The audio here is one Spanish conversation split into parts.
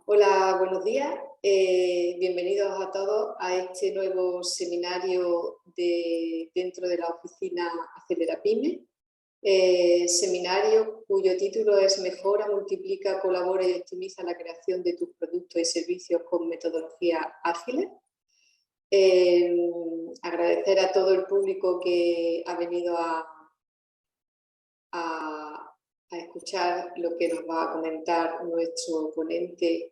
Hola, buenos días. Bienvenidos a todos a este nuevo seminario dentro de la oficina Acelera Pyme. Seminario cuyo título es Mejora, multiplica, colabora y optimiza la creación de tus productos y servicios con metodologías ágiles. Agradecer a todo el público que ha venido a escuchar lo que nos va a comentar nuestro ponente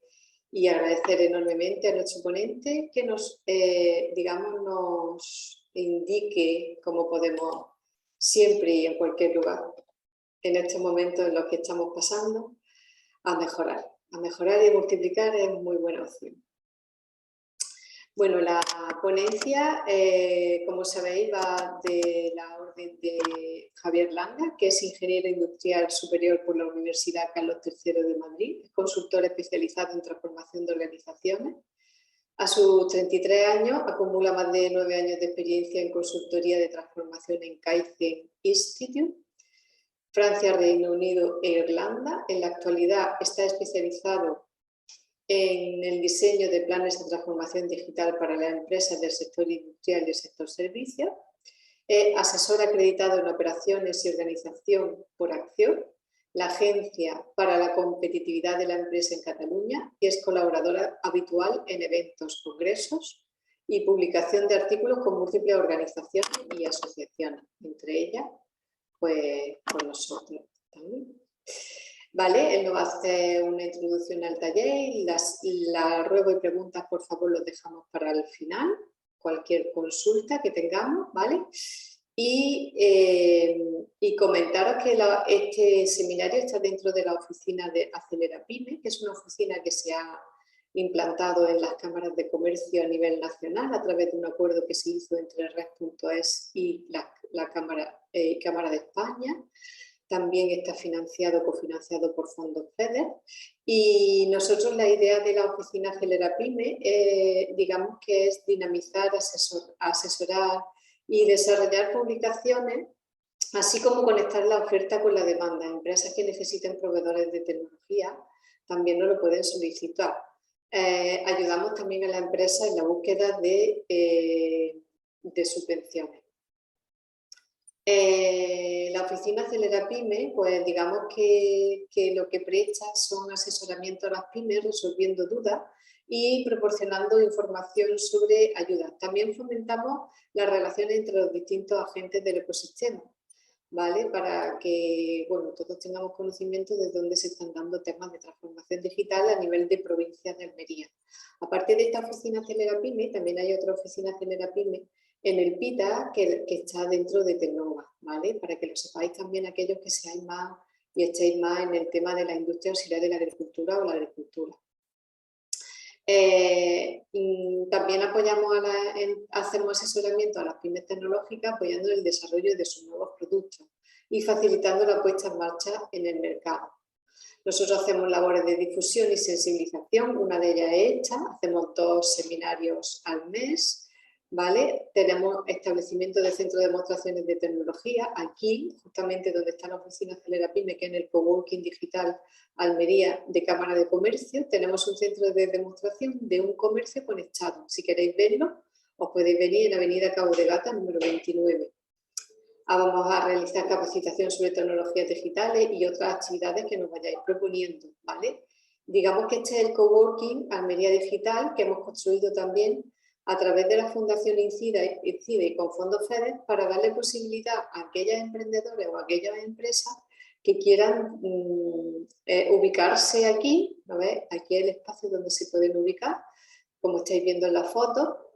y agradecer enormemente a nuestro ponente que nos indique cómo podemos siempre y en cualquier lugar, en estos momentos en los que estamos pasando, a mejorar. A mejorar y multiplicar es muy buena opción. Bueno, la ponencia, como sabéis, va de la orden de Javier Langa, que es ingeniero industrial superior por la Universidad Carlos III de Madrid, es consultor especializado en transformación de organizaciones. A sus 33 años acumula más de 9 años de experiencia en consultoría de transformación en Kaizen Institute, Francia, Reino Unido e Irlanda. En la actualidad está especializado en el diseño de planes de transformación digital para las empresas del sector industrial y del sector servicios. Es asesor acreditado en operaciones y organización por Acción, la agencia para la competitividad de la empresa en Cataluña, y es colaboradora habitual en eventos, congresos y publicación de artículos con múltiples organizaciones y asociaciones, entre ellas, pues, con nosotros también. Vale, él nos va a hacer una introducción al taller y las ruego y preguntas, por favor, los dejamos para el final, cualquier consulta que tengamos, ¿vale? Y comentaros que este seminario está dentro de la oficina de Acelera Pyme, que es una oficina que se ha implantado en las cámaras de comercio a nivel nacional a través de un acuerdo que se hizo entre Red.es y la Cámara de España. También está cofinanciado por fondos FEDER, y nosotros la idea de la oficina Acelera Pyme, digamos que es dinamizar, asesorar y desarrollar publicaciones, así como conectar la oferta con la demanda. Empresas que necesiten proveedores de tecnología también nos lo pueden solicitar. Ayudamos también a la empresa en la búsqueda de subvenciones. La oficina Acelera Pyme, pues digamos que lo que presta son asesoramiento a las pymes, resolviendo dudas y proporcionando información sobre ayudas. También fomentamos las relaciones entre los distintos agentes del ecosistema, ¿vale? Para que, bueno, todos tengamos conocimiento de dónde se están dando temas de transformación digital a nivel de provincia de Almería. Aparte de esta oficina Acelera Pyme, también hay otra oficina Acelera Pyme en el PITA, que está dentro de Tecnova, ¿vale? Para que lo sepáis también aquellos que seáis más y estéis más en el tema de la industria auxiliar de la agricultura o la agricultura. También hacemos asesoramiento a las pymes tecnológicas, apoyando el desarrollo de sus nuevos productos y facilitando la puesta en marcha en el mercado. Nosotros hacemos labores de difusión y sensibilización, una de ellas es esta, hacemos 2 seminarios al mes, ¿vale? Tenemos establecimiento de centros de demostraciones de tecnología, aquí, justamente donde está la oficina Acelera Pyme, que es en el Coworking Digital Almería de Cámara de Comercio. Tenemos un centro de demostración de un comercio conectado. Si queréis verlo, os podéis venir en Avenida Cabo de Gata, número 29. Vamos a realizar capacitación sobre tecnologías digitales y otras actividades que nos vayáis proponiendo, ¿vale? Digamos que este es el Coworking Almería Digital, que hemos construido también a través de la Fundación INCIDE y con fondos FEDER, para darle posibilidad a aquellas emprendedores o a aquellas empresas que quieran ubicarse aquí, ¿no ves? Aquí es el espacio donde se pueden ubicar, como estáis viendo en la foto,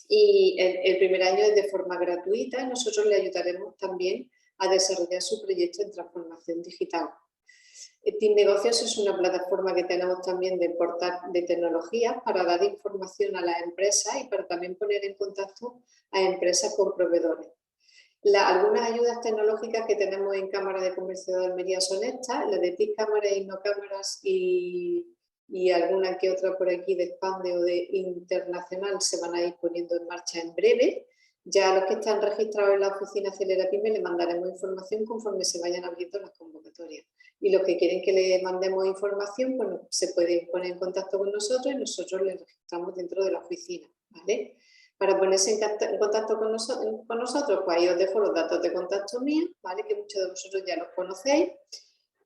y el primer año es de forma gratuita y nosotros le ayudaremos también a desarrollar su proyecto en transformación digital. Team Negocios es una plataforma que tenemos también de portal de tecnologías para dar información a las empresas y para también poner en contacto a empresas con proveedores. Algunas ayudas tecnológicas que tenemos en Cámara de Comercio de Almería son estas, las de TIC Cámaras y No Cámaras y alguna que otra por aquí de Expande o de Internacional se van a ir poniendo en marcha en breve, Ya a los que están registrados en la oficina Acelera Pyme le mandaremos información conforme se vayan abriendo las convocatorias. Y los que quieren que le mandemos información, bueno, se pueden poner en contacto con nosotros y nosotros les registramos dentro de la oficina, ¿vale? Para ponerse en contacto con nosotros, pues ahí os dejo los datos de contacto míos, ¿vale? Que muchos de vosotros ya los conocéis.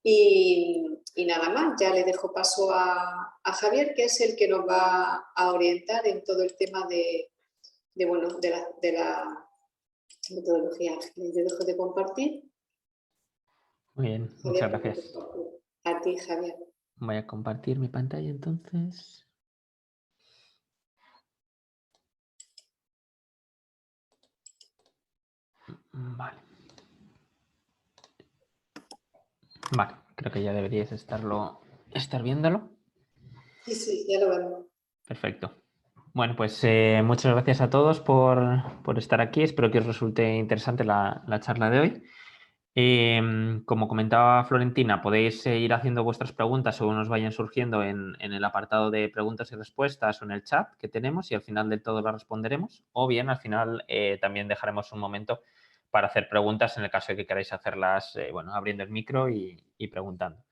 Y nada más, ya le dejo paso a Javier, que es el que nos va a orientar en todo el tema de la metodología ágil. Yo dejo de compartir. Muy bien, Javier, muchas gracias. a ti, Javier. Voy a compartir mi pantalla entonces. Vale. Vale, creo que ya deberíais estar viéndolo. Sí, sí, ya lo vemos. Perfecto. Bueno, pues muchas gracias a todos por estar aquí. Espero que os resulte interesante la charla de hoy. Como comentaba Florentina, podéis ir haciendo vuestras preguntas según nos vayan surgiendo en el apartado de preguntas y respuestas o en el chat que tenemos y al final del todo las responderemos. O bien, al final también dejaremos un momento para hacer preguntas en el caso de que queráis hacerlas, bueno, abriendo el micro y preguntando.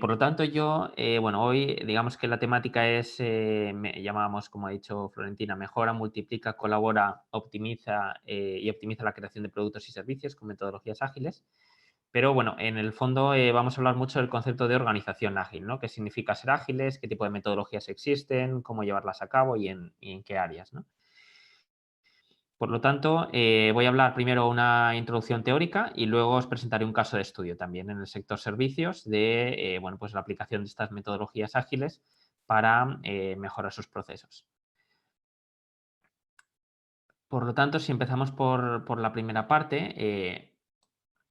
Por lo tanto, yo, bueno, hoy digamos que la temática es, llamábamos, como ha dicho Florentina, mejora, multiplica, colabora, optimiza y optimiza la creación de productos y servicios con metodologías ágiles. Pero bueno, en el fondo vamos a hablar mucho del concepto de organización ágil, ¿no? ¿Qué significa ser ágiles? ¿Qué tipo de metodologías existen? ¿Cómo llevarlas a cabo y en qué áreas, ¿no? Por lo tanto, voy a hablar primero una introducción teórica y luego os presentaré un caso de estudio también en el sector servicios de bueno, pues la aplicación de estas metodologías ágiles para mejorar sus procesos. Por lo tanto, si empezamos por la primera parte,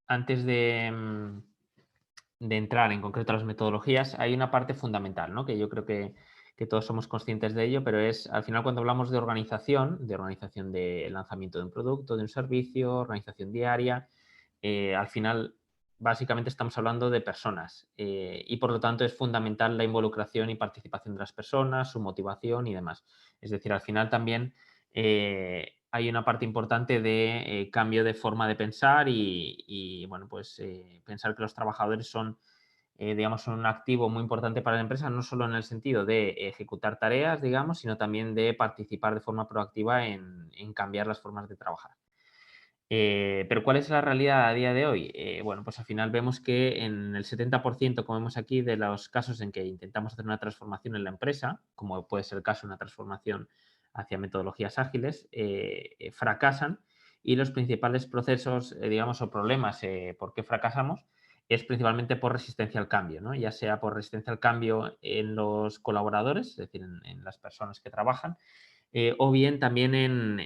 antes de entrar en concreto a las metodologías, hay una parte fundamental, ¿no? Que yo creo que todos somos conscientes de ello, pero es al final cuando hablamos de organización de lanzamiento de un producto, de un servicio, organización diaria, al final básicamente estamos hablando de personas y por lo tanto es fundamental la involucración y participación de las personas, su motivación y demás. Es decir, al final también hay una parte importante de cambio de forma de pensar y bueno, pues pensar que los trabajadores son, digamos, un activo muy importante para la empresa, no solo en el sentido de ejecutar tareas, digamos, sino también de participar de forma proactiva en cambiar las formas de trabajar. Pero ¿cuál es la realidad a día de hoy? Bueno, pues al final vemos que en el 70%, como vemos aquí, de los casos en que intentamos hacer una transformación en la empresa, como puede ser el caso de una transformación hacia metodologías ágiles, fracasan y los principales procesos, digamos, o problemas por qué fracasamos es principalmente por resistencia al cambio, ¿no? Ya sea por resistencia al cambio en los colaboradores, es decir, en las personas que trabajan, o bien también en,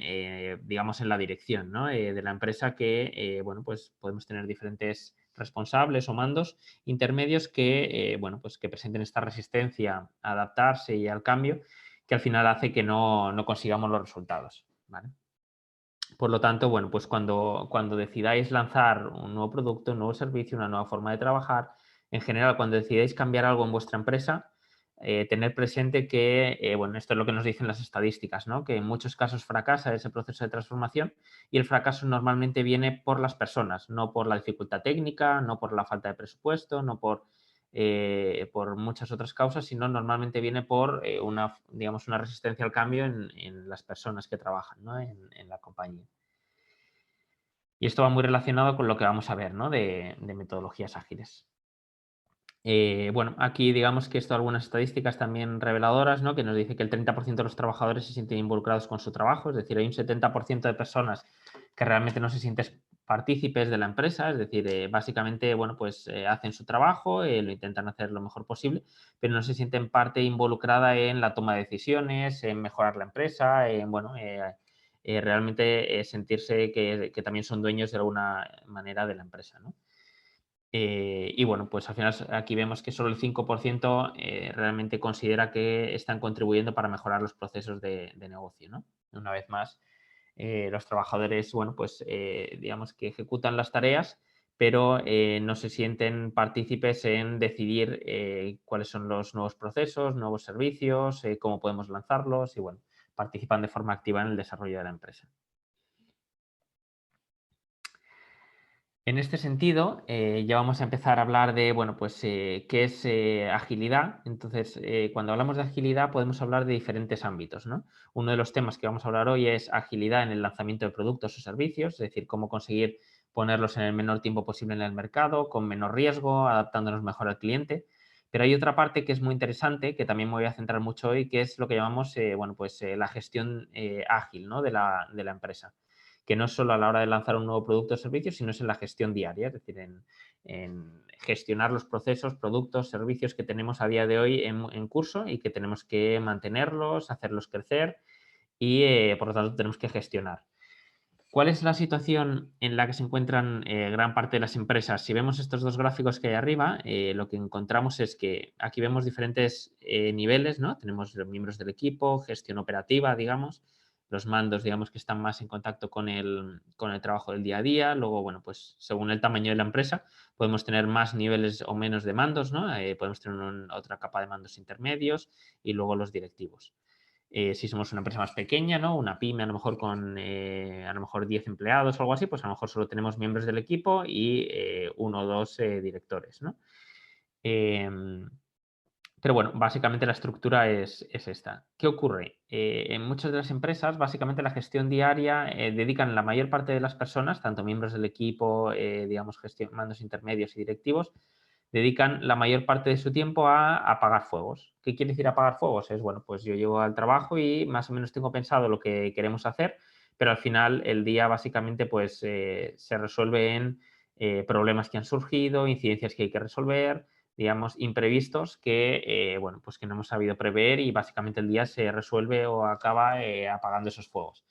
digamos, en la dirección, ¿no? De la empresa que, bueno, pues podemos tener diferentes responsables o mandos intermedios que, bueno, pues que presenten esta resistencia a adaptarse y al cambio que al final hace que no consigamos los resultados, ¿vale? Por lo tanto, bueno, pues cuando decidáis lanzar un nuevo producto, un nuevo servicio, una nueva forma de trabajar, en general, cuando decidáis cambiar algo en vuestra empresa, tener presente que, bueno, esto es lo que nos dicen las estadísticas, ¿no? Que en muchos casos fracasa ese proceso de transformación y el fracaso normalmente viene por las personas, no por la dificultad técnica, no por la falta de presupuesto, no por muchas otras causas, sino normalmente viene por digamos, una resistencia al cambio en las personas que trabajan, ¿no? En la compañía. Y esto va muy relacionado con lo que vamos a ver, ¿no? De metodologías ágiles. Bueno, aquí digamos que esto algunas estadísticas también reveladoras, ¿no? Que nos dice que el 30% de los trabajadores se sienten involucrados con su trabajo, es decir, hay un 70% de personas que realmente no se sienten partícipes de la empresa, es decir, básicamente, bueno, pues hacen su trabajo, lo intentan hacer lo mejor posible, pero no se sienten parte involucrada en la toma de decisiones, en mejorar la empresa, en, bueno, realmente sentirse que también son dueños de alguna manera de la empresa, ¿no? Y bueno, pues al final aquí vemos que solo el 5% realmente considera que están contribuyendo para mejorar los procesos de negocio, ¿no? Una vez más, los trabajadores, bueno, pues digamos que ejecutan las tareas, pero no se sienten partícipes en decidir cuáles son los nuevos procesos, nuevos servicios, cómo podemos lanzarlos y bueno, participan de forma activa en el desarrollo de la empresa. En este sentido, ya vamos a empezar a hablar de, bueno, pues, qué es agilidad. Entonces, cuando hablamos de agilidad podemos hablar de diferentes ámbitos, ¿no? Uno de los temas que vamos a hablar hoy es agilidad en el lanzamiento de productos o servicios, es decir, cómo conseguir ponerlos en el menor tiempo posible en el mercado, con menor riesgo, adaptándonos mejor al cliente. Pero hay otra parte que es muy interesante, que también me voy a centrar mucho hoy, que es lo que llamamos, bueno, pues, la gestión ágil, ¿no? de la empresa, que no es solo a la hora de lanzar un nuevo producto o servicio, sino es en la gestión diaria, es decir, en gestionar los procesos, productos, servicios que tenemos a día de hoy en curso y que tenemos que mantenerlos, hacerlos crecer y, por lo tanto, tenemos que gestionar. ¿Cuál es la situación en la que se encuentran gran parte de las empresas? Si vemos estos dos gráficos que hay arriba, lo que encontramos es que aquí vemos diferentes niveles, ¿no? Tenemos los miembros del equipo, gestión operativa, digamos, los mandos, digamos, que están más en contacto con el trabajo del día a día. Luego, bueno, pues según el tamaño de la empresa, podemos tener más niveles o menos de mandos, ¿no? Podemos tener otra capa de mandos intermedios y luego los directivos. Si somos una empresa más pequeña, ¿no? Una pyme a lo mejor con a lo mejor 10 empleados o algo así, pues a lo mejor solo tenemos miembros del equipo y uno o dos directores, ¿no? Em, pero bueno, básicamente la estructura es esta. ¿Qué ocurre? En muchas de las empresas, básicamente la gestión diaria dedican la mayor parte de las personas, tanto miembros del equipo, digamos, mandos intermedios y directivos, dedican la mayor parte de su tiempo a apagar fuegos. ¿Qué quiere decir apagar fuegos? Es, bueno, pues yo llego al trabajo y más o menos tengo pensado lo que queremos hacer, pero al final el día básicamente pues se resuelve en problemas que han surgido, incidencias que hay que resolver, digamos, imprevistos que, bueno, pues que no hemos sabido prever y básicamente el día se resuelve o acaba apagando esos fuegos.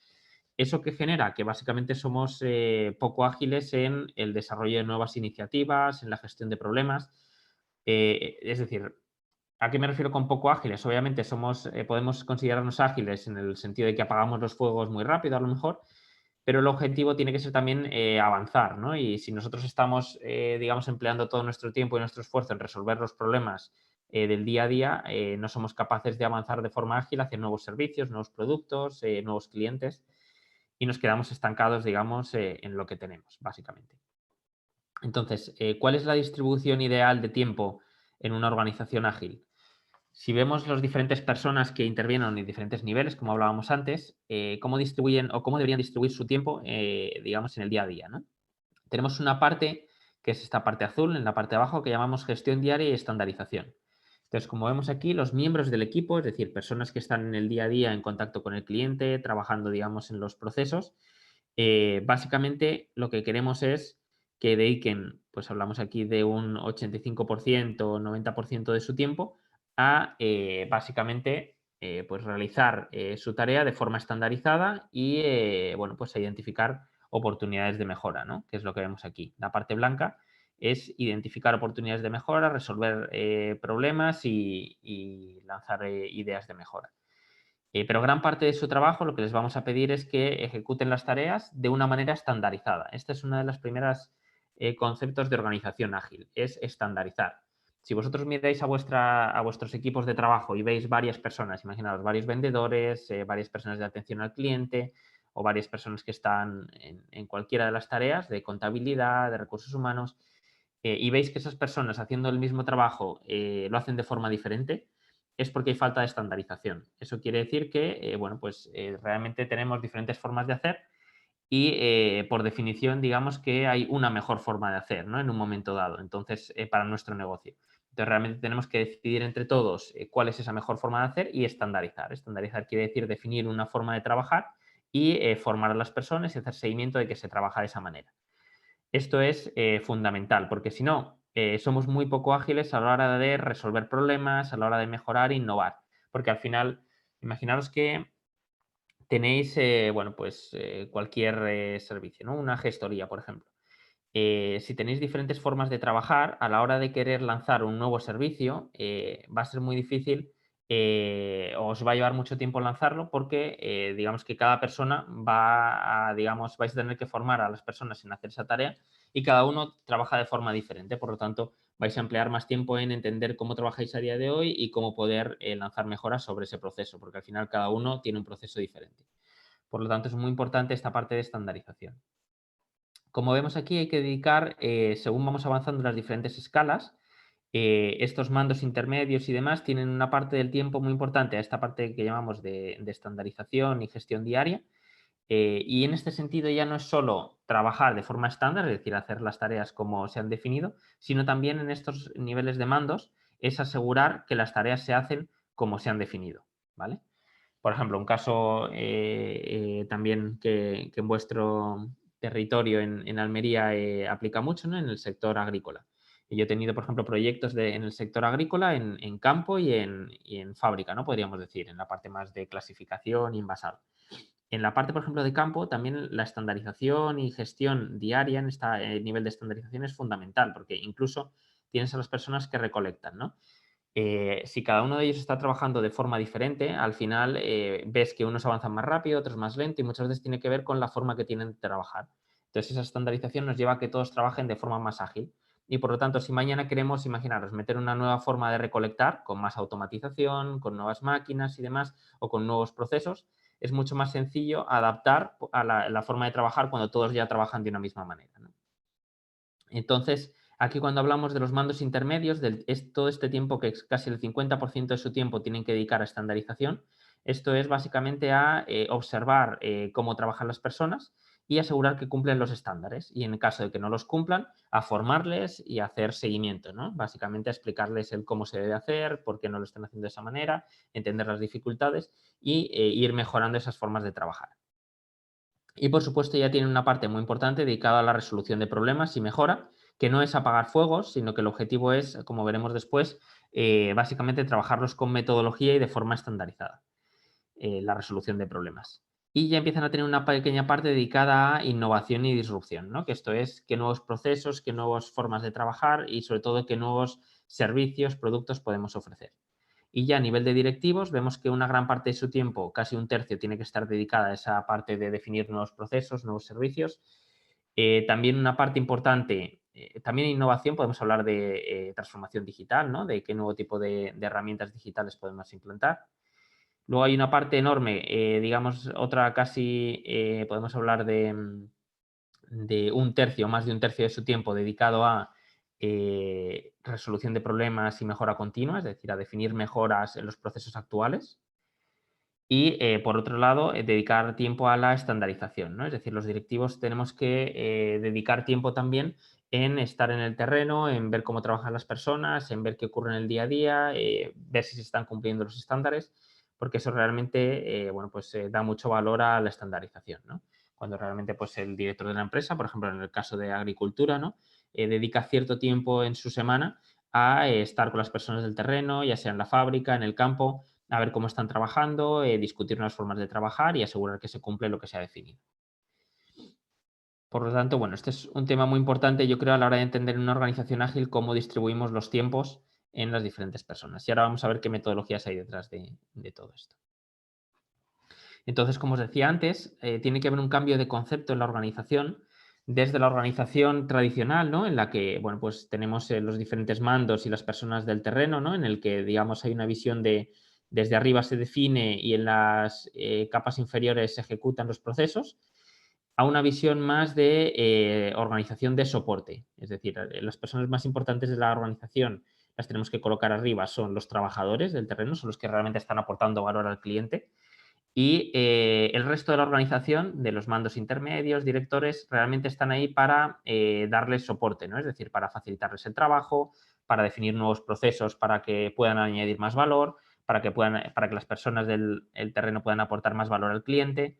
¿Eso qué genera? Que básicamente somos poco ágiles en el desarrollo de nuevas iniciativas, en la gestión de problemas. Es decir, ¿a qué me refiero con poco ágiles? Obviamente podemos considerarnos ágiles en el sentido de que apagamos los fuegos muy rápido a lo mejor, pero el objetivo tiene que ser también avanzar, ¿no? Y si nosotros estamos, digamos, empleando todo nuestro tiempo y nuestro esfuerzo en resolver los problemas del día a día, no somos capaces de avanzar de forma ágil hacia nuevos servicios, nuevos productos, nuevos clientes y nos quedamos estancados, digamos, en lo que tenemos, básicamente. Entonces, ¿cuál es la distribución ideal de tiempo en una organización ágil? Si vemos las diferentes personas que intervienen en diferentes niveles, como hablábamos antes, cómo distribuyen o cómo deberían distribuir su tiempo, digamos, en el día a día, ¿no? Tenemos una parte, que es esta parte azul, en la parte de abajo, que llamamos gestión diaria y estandarización. Entonces, como vemos aquí, los miembros del equipo, es decir, personas que están en el día a día en contacto con el cliente, trabajando, digamos, en los procesos, básicamente lo que queremos es que dediquen, pues hablamos aquí de un 85% o 90% de su tiempo a básicamente pues realizar su tarea de forma estandarizada y bueno, pues a identificar oportunidades de mejora, ¿no? Que es lo que vemos aquí. La parte blanca es identificar oportunidades de mejora, resolver problemas y lanzar ideas de mejora. Pero gran parte de su trabajo lo que les vamos a pedir es que ejecuten las tareas de una manera estandarizada. Esta es una de las primeras conceptos de organización ágil, es estandarizar. Si vosotros miráis a vuestros equipos de trabajo y veis varias personas, imaginaos varios vendedores, varias personas de atención al cliente o varias personas que están en cualquiera de las tareas de contabilidad, de recursos humanos, y veis que esas personas haciendo el mismo trabajo lo hacen de forma diferente, es porque hay falta de estandarización. Eso quiere decir que, bueno, pues realmente tenemos diferentes formas de hacer y por definición, digamos que hay una mejor forma de hacer, ¿no? En un momento dado, entonces, para nuestro negocio. Entonces, realmente tenemos que decidir entre todos cuál es esa mejor forma de hacer y estandarizar. Estandarizar quiere decir definir una forma de trabajar y formar a las personas y hacer seguimiento de que se trabaja de esa manera. Esto es fundamental, porque si no, somos muy poco ágiles a la hora de resolver problemas, a la hora de mejorar e innovar. Porque al final, imaginaros que tenéis, bueno, pues cualquier servicio, ¿no? Una gestoría, por ejemplo. Si tenéis diferentes formas de trabajar, a la hora de querer lanzar un nuevo servicio, va a ser muy difícil o os va a llevar mucho tiempo lanzarlo porque, digamos que cada persona va a, digamos, vais a tener que formar a las personas en hacer esa tarea y cada uno trabaja de forma diferente. Por lo tanto, vais a emplear más tiempo en entender cómo trabajáis a día de hoy y cómo poder lanzar mejoras sobre ese proceso, porque al final cada uno tiene un proceso diferente. Por lo tanto, es muy importante esta parte de estandarización. Como vemos aquí, hay que dedicar, según vamos avanzando en las diferentes escalas, estos mandos intermedios y demás tienen una parte del tiempo muy importante a esta parte que llamamos de estandarización y gestión diaria. Y en este sentido ya no es solo trabajar de forma estándar, es decir, hacer las tareas como se han definido, sino también en estos niveles de mandos es asegurar que las tareas se hacen como se han definido, ¿vale? Por ejemplo, un caso también que en vuestro territorio en Almería aplica mucho, ¿no? En el sector agrícola. Y yo he tenido, por ejemplo, proyectos en el sector agrícola, en campo y en fábrica, ¿no? Podríamos decir, en la parte más de clasificación y envasado. En la parte, por ejemplo, de campo, también la estandarización y gestión diaria en este nivel de estandarización es fundamental, porque incluso tienes a las personas que recolectan, ¿no? Si cada uno de ellos está trabajando de forma diferente, al final ves que unos avanzan más rápido, otros más lento y muchas veces tiene que ver con la forma que tienen de trabajar. Entonces, esa estandarización nos lleva a que todos trabajen de forma más ágil. Y por lo tanto, si mañana queremos, imaginaros, meter una nueva forma de recolectar con más automatización, con nuevas máquinas y demás, o con nuevos procesos, es mucho más sencillo adaptar a la forma de trabajar cuando todos ya trabajan de una misma manera, ¿no? Entonces, aquí cuando hablamos de los mandos intermedios, es todo este tiempo que es casi el 50% de su tiempo tienen que dedicar a estandarización, esto es básicamente a observar cómo trabajan las personas y asegurar que cumplen los estándares. Y en el caso de que no los cumplan, a formarles y a hacer seguimiento, ¿no? Básicamente a explicarles el cómo se debe hacer, por qué no lo están haciendo de esa manera, entender las dificultades y ir mejorando esas formas de trabajar. Y por supuesto ya tiene una parte muy importante dedicada a la resolución de problemas y mejora, que no es apagar fuegos, sino que el objetivo es, como veremos después, básicamente trabajarlos con metodología y de forma estandarizada, la resolución de problemas. Y ya empiezan a tener una pequeña parte dedicada a innovación y disrupción, ¿no? Que esto es qué nuevos procesos, qué nuevas formas de trabajar y sobre todo qué nuevos servicios, productos podemos ofrecer. Y ya a nivel de directivos, vemos que una gran parte de su tiempo, casi un tercio, tiene que estar dedicada a esa parte de definir nuevos procesos, nuevos servicios. También una parte importante, también innovación, podemos hablar de transformación digital, ¿no? De qué nuevo tipo de herramientas digitales podemos implantar. Luego hay una parte enorme, digamos, otra casi, podemos hablar de un tercio, más de un tercio de su tiempo dedicado a resolución de problemas y mejora continua, es decir, a definir mejoras en los procesos actuales. Y, por otro lado, dedicar tiempo a la estandarización, ¿no? Es decir, los directivos tenemos que dedicar tiempo también en estar en el terreno, en ver cómo trabajan las personas, en ver qué ocurre en el día a día, ver si se están cumpliendo los estándares, porque eso realmente, bueno, pues da mucho valor a la estandarización, ¿no? Cuando realmente, pues el director de la empresa, por ejemplo, en el caso de agricultura, ¿no? Dedica cierto tiempo en su semana a estar con las personas del terreno, ya sea en la fábrica, en el campo, a ver cómo están trabajando, discutir nuevas formas de trabajar y asegurar que se cumple lo que se ha definido. Por lo tanto, bueno, este es un tema muy importante, yo creo, a la hora de entender en una organización ágil cómo distribuimos los tiempos en las diferentes personas. Y ahora vamos a ver qué metodologías hay detrás de todo esto. Entonces, como os decía antes, tiene que haber un cambio de concepto en la organización, desde la organización tradicional, ¿no? En la que, bueno, pues tenemos los diferentes mandos y las personas del terreno, ¿no? En el que, digamos, hay una visión de desde arriba se define y en las capas inferiores se ejecutan los procesos, a una visión más de organización de soporte. Es decir, las personas más importantes de la organización las tenemos que colocar arriba, son los trabajadores del terreno, son los que realmente están aportando valor al cliente y el resto de la organización, de los mandos intermedios, directores, realmente están ahí para darles soporte, ¿no? Es decir, para facilitarles el trabajo, para definir nuevos procesos para que puedan añadir más valor, para que las personas del el terreno puedan aportar más valor al cliente.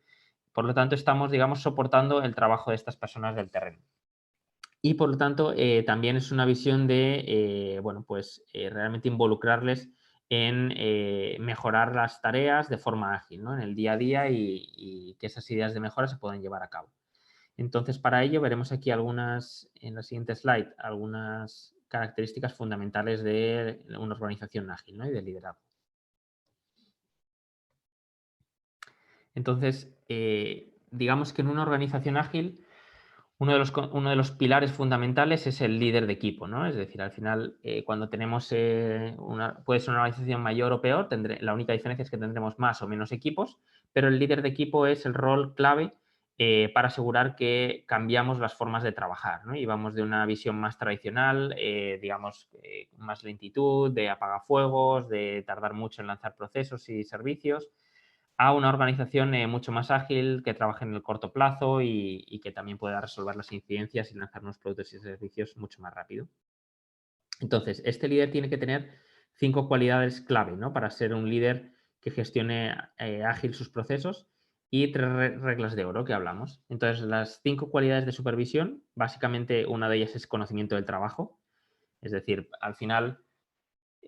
Por lo tanto, estamos, digamos, soportando el trabajo de estas personas del terreno. Y por lo tanto, también es una visión de, bueno, pues realmente involucrarles en mejorar las tareas de forma ágil, ¿no? En el día a día y que esas ideas de mejora se puedan llevar a cabo. Entonces, para ello veremos aquí algunas, en la siguiente slide, algunas características fundamentales de una organización ágil, ¿no? Y de liderazgo. Entonces, digamos que en una organización ágil uno de los pilares fundamentales es el líder de equipo, ¿no? Es decir, al final, cuando tenemos puede ser una organización mayor o peor, la única diferencia es que tendremos más o menos equipos, pero el líder de equipo es el rol clave para asegurar que cambiamos las formas de trabajar, ¿no? Y vamos de una visión más tradicional, digamos, más lentitud, de apagafuegos, de tardar mucho en lanzar procesos y servicios, a una organización mucho más ágil, que trabaje en el corto plazo y que también pueda resolver las incidencias y lanzar nuevos productos y servicios mucho más rápido. Entonces, este líder tiene que tener 5 cualidades clave, ¿no? Para ser un líder que gestione ágil sus procesos y 3 reglas de oro que hablamos. Entonces, las 5 cualidades de supervisión, básicamente una de ellas es conocimiento del trabajo. Es decir, al final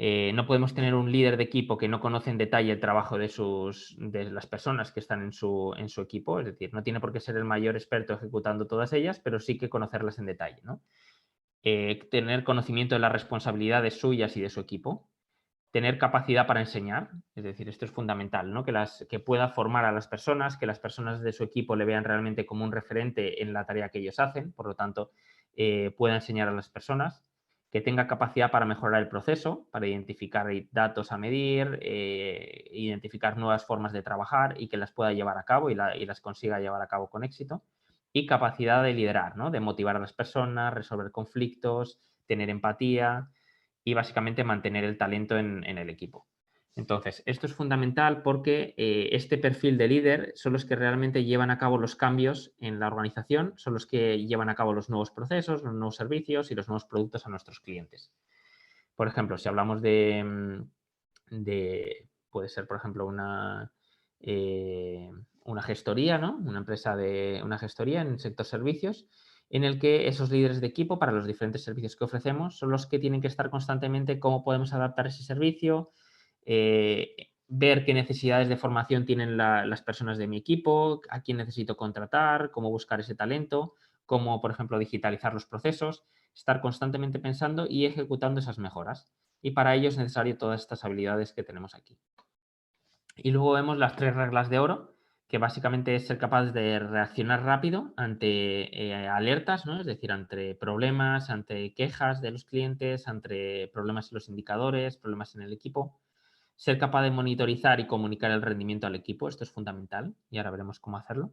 no podemos tener un líder de equipo que no conoce en detalle el trabajo de las personas que están en su equipo. Es decir, no tiene por qué ser el mayor experto ejecutando todas ellas, pero sí que conocerlas en detalle, ¿no? Tener conocimiento de las responsabilidades suyas y de su equipo, tener capacidad para enseñar, es decir, esto es fundamental, ¿no? Que pueda formar a las personas, que las personas de su equipo le vean realmente como un referente en la tarea que ellos hacen, por lo tanto, pueda enseñar a las personas, que tenga capacidad para mejorar el proceso, para identificar datos a medir, identificar nuevas formas de trabajar y que las pueda llevar a cabo y las consiga llevar a cabo con éxito, y capacidad de liderar, ¿no? De motivar a las personas, resolver conflictos, tener empatía y básicamente mantener el talento en el equipo. Entonces, esto es fundamental porque este perfil de líder son los que realmente llevan a cabo los cambios en la organización, son los que llevan a cabo los nuevos procesos, los nuevos servicios y los nuevos productos a nuestros clientes. Por ejemplo, si hablamos puede ser, por ejemplo, una gestoría, ¿no? Una empresa una gestoría en el sector servicios, en el que esos líderes de equipo para los diferentes servicios que ofrecemos son los que tienen que estar constantemente cómo podemos adaptar ese servicio, ver qué necesidades de formación tienen las personas de mi equipo, a quién necesito contratar, cómo buscar ese talento, cómo, por ejemplo, digitalizar los procesos, estar constantemente pensando y ejecutando esas mejoras. Y para ello es necesario todas estas habilidades que tenemos aquí. Y luego vemos las 3 reglas de oro, que básicamente es ser capaz de reaccionar rápido ante alertas, ¿no? Es decir, ante problemas, ante quejas de los clientes, ante problemas en los indicadores, problemas en el equipo. Ser capaz de monitorizar y comunicar el rendimiento al equipo, esto es fundamental y ahora veremos cómo hacerlo.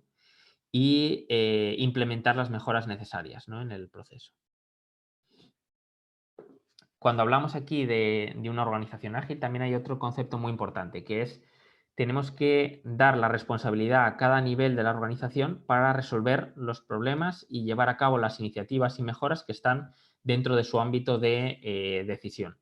Y implementar las mejoras necesarias, ¿no? En el proceso. Cuando hablamos aquí de una organización ágil, también hay otro concepto muy importante, que es tenemos que dar la responsabilidad a cada nivel de la organización para resolver los problemas y llevar a cabo las iniciativas y mejoras que están dentro de su ámbito de decisión.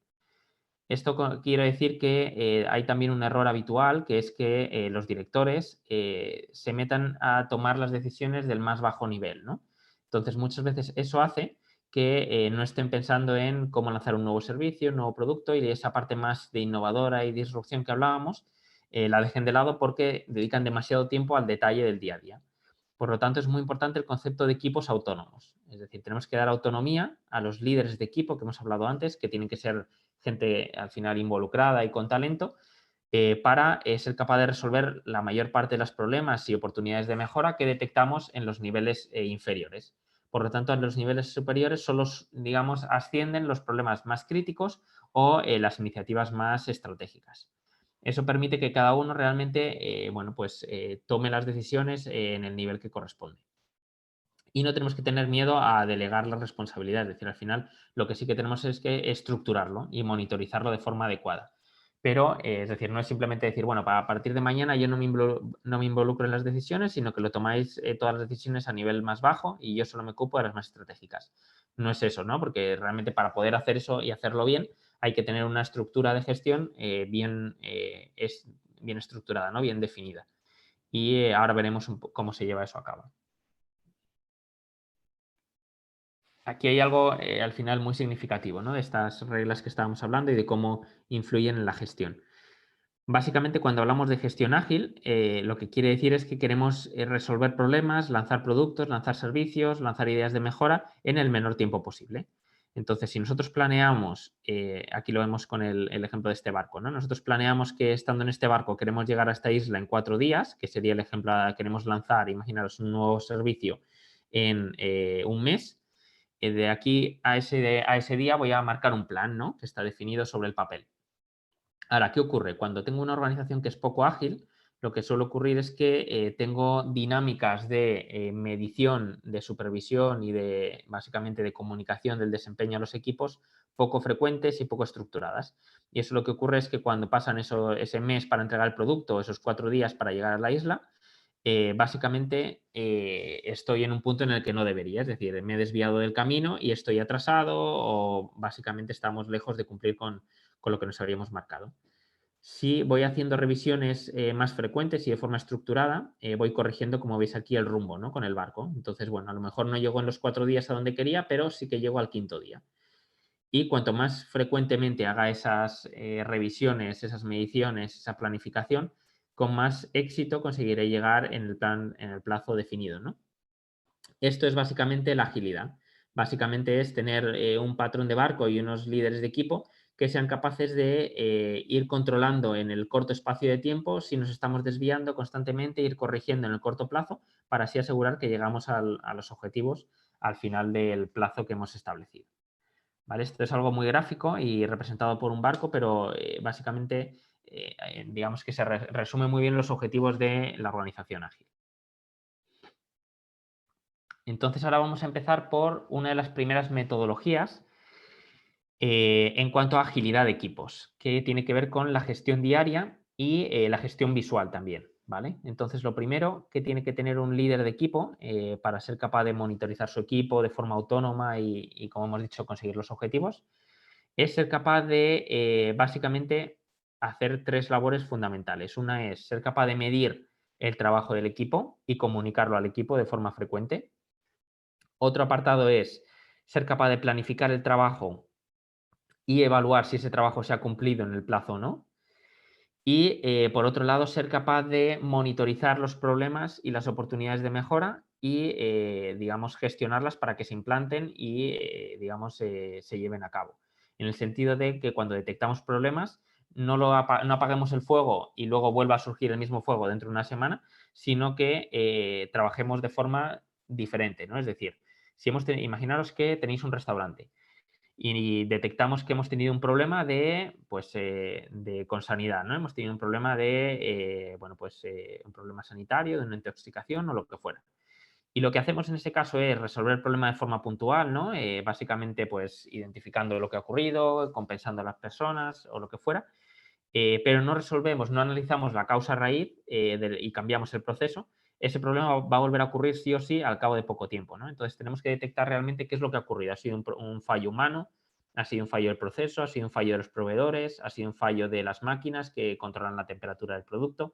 Esto quiere decir que hay también un error habitual, que es que los directores se metan a tomar las decisiones del más bajo nivel, ¿no? Entonces, muchas veces eso hace que no estén pensando en cómo lanzar un nuevo servicio, un nuevo producto y esa parte más de innovadora y disrupción que hablábamos, la dejen de lado porque dedican demasiado tiempo al detalle del día a día. Por lo tanto, es muy importante el concepto de equipos autónomos. Es decir, tenemos que dar autonomía a los líderes de equipo que hemos hablado antes, que tienen que ser gente al final involucrada y con talento, para ser capaz de resolver la mayor parte de los problemas y oportunidades de mejora que detectamos en los niveles inferiores. Por lo tanto, en los niveles superiores solo, digamos, ascienden los problemas más críticos o las iniciativas más estratégicas. Eso permite que cada uno realmente, bueno, pues tome las decisiones en el nivel que corresponde. Y no tenemos que tener miedo a delegar las responsabilidades. Es decir, al final lo que sí que tenemos es que estructurarlo y monitorizarlo de forma adecuada. Pero, es decir, no es simplemente decir, bueno, a partir de mañana yo no me involucro en las decisiones, sino que lo tomáis todas las decisiones a nivel más bajo y yo solo me ocupo de las más estratégicas. No es eso, ¿no? Porque realmente para poder hacer eso y hacerlo bien hay que tener una estructura de gestión bien estructurada, ¿no? Bien definida. Y ahora veremos cómo se lleva eso a cabo. Aquí hay algo al final muy significativo, ¿no? De estas reglas que estábamos hablando y de cómo influyen en la gestión. Básicamente, cuando hablamos de gestión ágil, lo que quiere decir es que queremos resolver problemas, lanzar productos, lanzar servicios, lanzar ideas de mejora en el menor tiempo posible. Entonces, si nosotros planeamos, aquí lo vemos con el ejemplo de este barco, ¿no? Nosotros planeamos que estando en este barco queremos llegar a esta isla en 4 días, que sería el ejemplo, queremos lanzar, imaginaros, un nuevo servicio en un mes. De aquí a ese día voy a marcar un plan, ¿no? Que está definido sobre el papel. Ahora, ¿qué ocurre? Cuando tengo una organización que es poco ágil, lo que suele ocurrir es que tengo dinámicas de medición, de supervisión y de básicamente de comunicación del desempeño a los equipos poco frecuentes y poco estructuradas. Y eso lo que ocurre es que cuando pasan ese mes para entregar el producto, esos 4 días para llegar a la isla, básicamente estoy en un punto en el que no debería, es decir, me he desviado del camino y estoy atrasado o básicamente estamos lejos de cumplir con lo que nos habíamos marcado. Si voy haciendo revisiones más frecuentes y de forma estructurada, voy corrigiendo, como veis aquí, el rumbo, ¿no? Con el barco. Entonces, bueno, a lo mejor no llego en los 4 días a donde quería, pero sí que llego al quinto día. Y cuanto más frecuentemente haga esas revisiones, esas mediciones, esa planificación, con más éxito conseguiré llegar en el plazo definido, ¿no? Esto es básicamente la agilidad. Básicamente es tener un patrón de barco y unos líderes de equipo que sean capaces de ir controlando en el corto espacio de tiempo si nos estamos desviando constantemente, ir corrigiendo en el corto plazo para así asegurar que llegamos a los objetivos al final del plazo que hemos establecido. ¿Vale? Esto es algo muy gráfico y representado por un barco, pero básicamente digamos que se resume muy bien los objetivos de la organización ágil. Entonces ahora vamos a empezar por una de las primeras metodologías en cuanto a agilidad de equipos, que tiene que ver con la gestión diaria y la gestión visual también. ¿Vale? Entonces, lo primero que tiene que tener un líder de equipo para ser capaz de monitorizar su equipo de forma autónoma y, como hemos dicho, conseguir los objetivos, es ser capaz de básicamente hacer 3 labores fundamentales. Una es ser capaz de medir el trabajo del equipo y comunicarlo al equipo de forma frecuente. Otro apartado es ser capaz de planificar el trabajo y evaluar si ese trabajo se ha cumplido en el plazo o no. Y, por otro lado, ser capaz de monitorizar los problemas y las oportunidades de mejora y, digamos, gestionarlas para que se implanten y, digamos, se lleven a cabo. En el sentido de que cuando detectamos problemas, no apaguemos el fuego y luego vuelva a surgir el mismo fuego dentro de una semana, sino que trabajemos de forma diferente, ¿no? Es decir, si imaginaros que tenéis un restaurante y detectamos que hemos tenido un problema con sanidad, ¿no? Hemos tenido un problema un problema sanitario, de una intoxicación o lo que fuera. Y lo que hacemos en ese caso es resolver el problema de forma puntual, ¿no? Básicamente, pues, identificando lo que ha ocurrido, compensando a las personas o lo que fuera, pero no resolvemos, no analizamos la causa raíz y cambiamos el proceso, ese problema va a volver a ocurrir sí o sí al cabo de poco tiempo, ¿no? Entonces tenemos que detectar realmente qué es lo que ha ocurrido. ¿Ha sido un fallo humano? ¿Ha sido un fallo del proceso? ¿Ha sido un fallo de los proveedores? ¿Ha sido un fallo de las máquinas que controlan la temperatura del producto?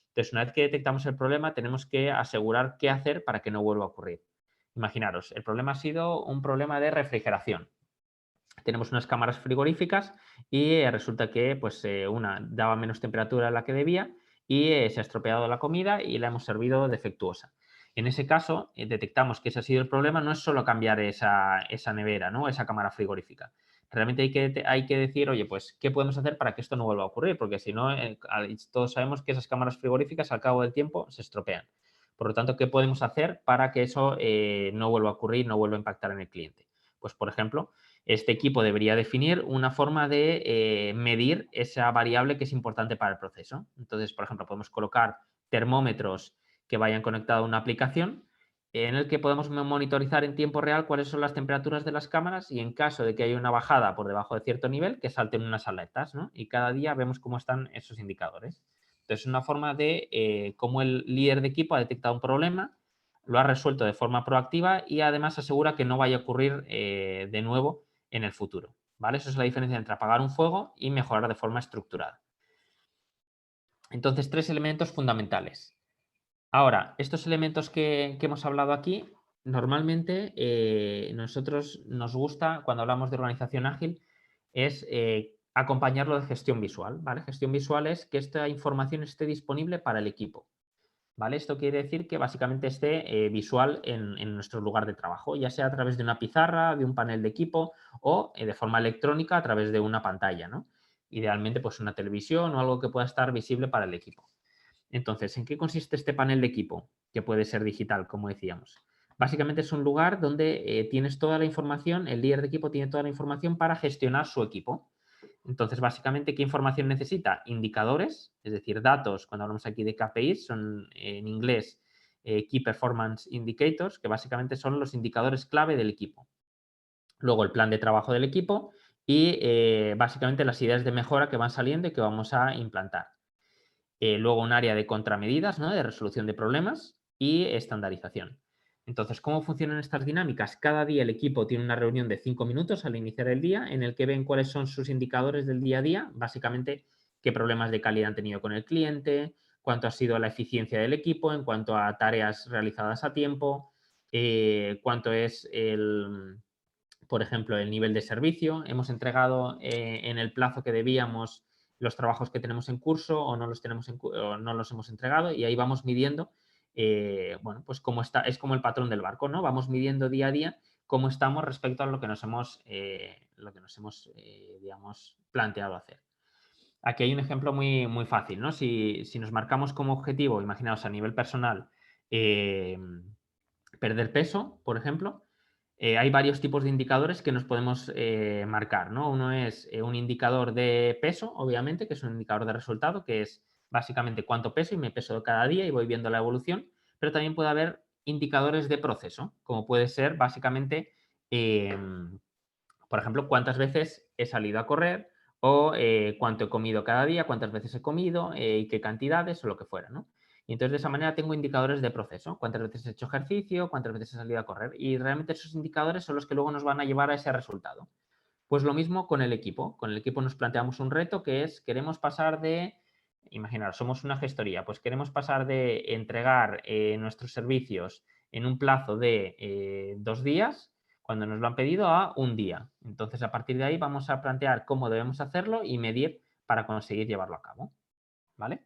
Entonces, una vez que detectamos el problema, tenemos que asegurar qué hacer para que no vuelva a ocurrir. Imaginaros, el problema ha sido un problema de refrigeración. Tenemos unas cámaras frigoríficas y resulta que una daba menos temperatura de la que debía y se ha estropeado la comida y la hemos servido defectuosa. En ese caso, detectamos que ese ha sido el problema, no es solo cambiar esa nevera, ¿no? Esa cámara frigorífica. Realmente hay que decir, oye, pues, ¿qué podemos hacer para que esto no vuelva a ocurrir? Porque si no, todos sabemos que esas cámaras frigoríficas al cabo del tiempo se estropean. Por lo tanto, ¿qué podemos hacer para que eso no vuelva a ocurrir, no vuelva a impactar en el cliente? Pues, por ejemplo, este equipo debería definir una forma de medir esa variable que es importante para el proceso. Entonces, por ejemplo, podemos colocar termómetros que vayan conectados a una aplicación en el que podemos monitorizar en tiempo real cuáles son las temperaturas de las cámaras y en caso de que haya una bajada por debajo de cierto nivel, que salten unas alertas, ¿no? Y cada día vemos cómo están esos indicadores. Entonces, es una forma de cómo el líder de equipo ha detectado un problema, lo ha resuelto de forma proactiva y además asegura que no vaya a ocurrir de nuevo en el futuro. ¿Vale? Eso es la diferencia entre apagar un fuego y mejorar de forma estructurada. Entonces, 3 elementos fundamentales. Ahora, estos elementos que hemos hablado aquí, normalmente nosotros nos gusta, cuando hablamos de organización ágil, es acompañarlo de gestión visual. ¿Vale? Gestión visual es que esta información esté disponible para el equipo. ¿Vale? Esto quiere decir que básicamente esté visual en nuestro lugar de trabajo, ya sea a través de una pizarra, de un panel de equipo o de forma electrónica a través de una pantalla, ¿no? Idealmente, pues una televisión o algo que pueda estar visible para el equipo. Entonces, ¿en qué consiste este panel de equipo? Que puede ser digital, como decíamos. Básicamente es un lugar donde tienes toda la información, el líder de equipo tiene toda la información para gestionar su equipo. Entonces, básicamente, ¿qué información necesita? Indicadores, es decir, datos, cuando hablamos aquí de KPIs, son en inglés Key Performance Indicators, que básicamente son los indicadores clave del equipo. Luego el plan de trabajo del equipo y básicamente las ideas de mejora que van saliendo y que vamos a implantar. Luego un área de contramedidas, ¿no? De resolución de problemas y estandarización. Entonces, ¿cómo funcionan estas dinámicas? Cada día el equipo tiene una reunión de 5 minutos al iniciar el día en el que ven cuáles son sus indicadores del día a día, básicamente qué problemas de calidad han tenido con el cliente, cuánto ha sido la eficiencia del equipo en cuanto a tareas realizadas a tiempo, cuánto es por ejemplo, el nivel de servicio. Hemos entregado en el plazo que debíamos los trabajos que tenemos en curso o no los hemos entregado, y ahí vamos midiendo, bueno, pues cómo está, es como el patrón del barco, ¿no? Vamos midiendo día a día cómo estamos respecto a lo que nos hemos, digamos, planteado hacer. Aquí hay un ejemplo muy fácil, ¿no? Si nos marcamos como objetivo, imaginaos a nivel personal, perder peso, por ejemplo, hay varios tipos de indicadores que nos podemos marcar, ¿no? Uno es un indicador de peso, obviamente, que es un indicador de resultado, que es básicamente cuánto peso y me peso cada día y voy viendo la evolución, pero también puede haber indicadores de proceso, como puede ser básicamente, por ejemplo, cuántas veces he salido a correr o cuánto he comido cada día, cuántas veces he comido y qué cantidades o lo que fuera, ¿no? Y entonces de esa manera tengo indicadores de proceso, cuántas veces he hecho ejercicio, cuántas veces he salido a correr, y realmente esos indicadores son los que luego nos van a llevar a ese resultado. Pues lo mismo con el equipo nos planteamos un reto que es, queremos pasar de, imaginar, somos una gestoría, pues queremos pasar de entregar nuestros servicios en un plazo de 2 días, cuando nos lo han pedido, a un día. Entonces, a partir de ahí vamos a plantear cómo debemos hacerlo y medir para conseguir llevarlo a cabo, ¿vale?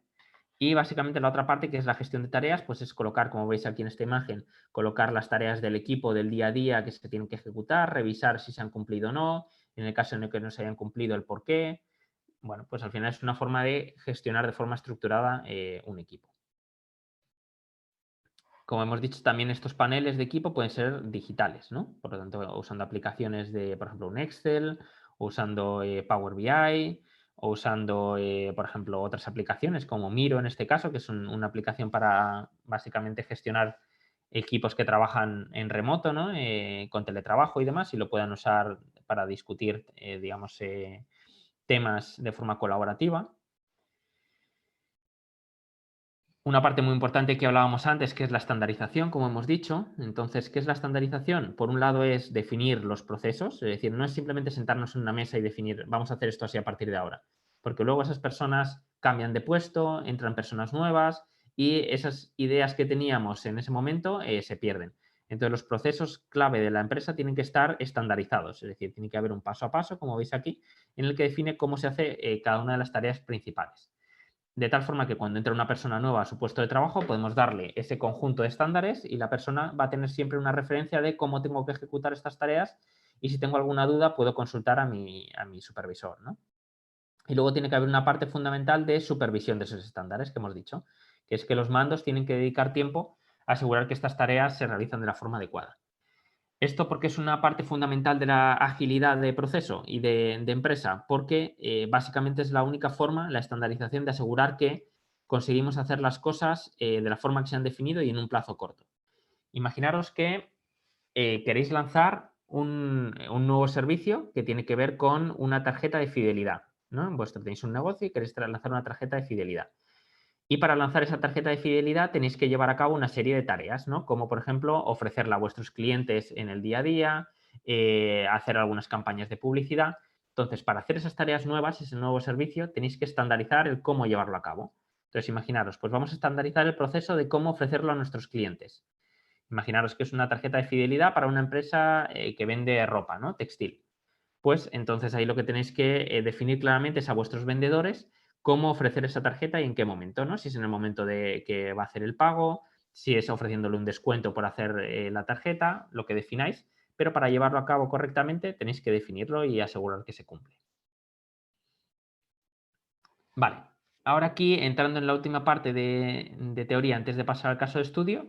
Y básicamente la otra parte, que es la gestión de tareas, pues es colocar, como veis aquí en esta imagen, colocar las tareas del equipo del día a día que se tienen que ejecutar, revisar si se han cumplido o no, en el caso en el que no se hayan cumplido, el por qué. Bueno, pues al final es una forma de gestionar de forma estructurada un equipo. Como hemos dicho, también estos paneles de equipo pueden ser digitales, ¿no? Por lo tanto, usando aplicaciones de, por ejemplo, un Excel, usando Power BI, o usando, por ejemplo, otras aplicaciones como Miro en este caso, que es una aplicación para básicamente gestionar equipos que trabajan en remoto, ¿no? Con teletrabajo y demás, y lo puedan usar para discutir, digamos, temas de forma colaborativa. Una parte muy importante que hablábamos antes, que es la estandarización, como hemos dicho. Entonces, ¿qué es la estandarización? Por un lado es definir los procesos, es decir, no es simplemente sentarnos en una mesa y definir, vamos a hacer esto así a partir de ahora, porque luego esas personas cambian de puesto, entran personas nuevas y esas ideas que teníamos en ese momento se pierden. Entonces, los procesos clave de la empresa tienen que estar estandarizados, es decir, tiene que haber un paso a paso, como veis aquí, en el que define cómo se hace cada una de las tareas principales. De tal forma que cuando entra una persona nueva a su puesto de trabajo, podemos darle ese conjunto de estándares y la persona va a tener siempre una referencia de cómo tengo que ejecutar estas tareas, y si tengo alguna duda puedo consultar a mi supervisor, ¿no? Y luego tiene que haber una parte fundamental de supervisión de esos estándares que hemos dicho, que es que los mandos tienen que dedicar tiempo a asegurar que estas tareas se realizan de la forma adecuada. Esto porque es una parte fundamental de la agilidad de proceso y de empresa, porque básicamente es la única forma, la estandarización, de asegurar que conseguimos hacer las cosas de la forma que se han definido y en un plazo corto. Imaginaros que queréis lanzar un nuevo servicio que tiene que ver con una tarjeta de fidelidad, ¿no? Tenéis un negocio y queréis lanzar una tarjeta de fidelidad. Y para lanzar esa tarjeta de fidelidad tenéis que llevar a cabo una serie de tareas, ¿no? Como por ejemplo ofrecerla a vuestros clientes en el día a día, hacer algunas campañas de publicidad. Entonces, para hacer esas tareas nuevas, ese nuevo servicio, tenéis que estandarizar el cómo llevarlo a cabo. Entonces, imaginaros, pues vamos a estandarizar el proceso de cómo ofrecerlo a nuestros clientes. Imaginaros que es una tarjeta de fidelidad para una empresa que vende ropa, ¿no? Textil. Pues entonces ahí lo que tenéis que definir claramente es a vuestros vendedores cómo ofrecer esa tarjeta y en qué momento, ¿no? Si es en el momento de que va a hacer el pago, si es ofreciéndole un descuento por hacer la tarjeta, lo que defináis, pero para llevarlo a cabo correctamente tenéis que definirlo y asegurar que se cumple. Vale, ahora aquí entrando en la última parte de teoría antes de pasar al caso de estudio,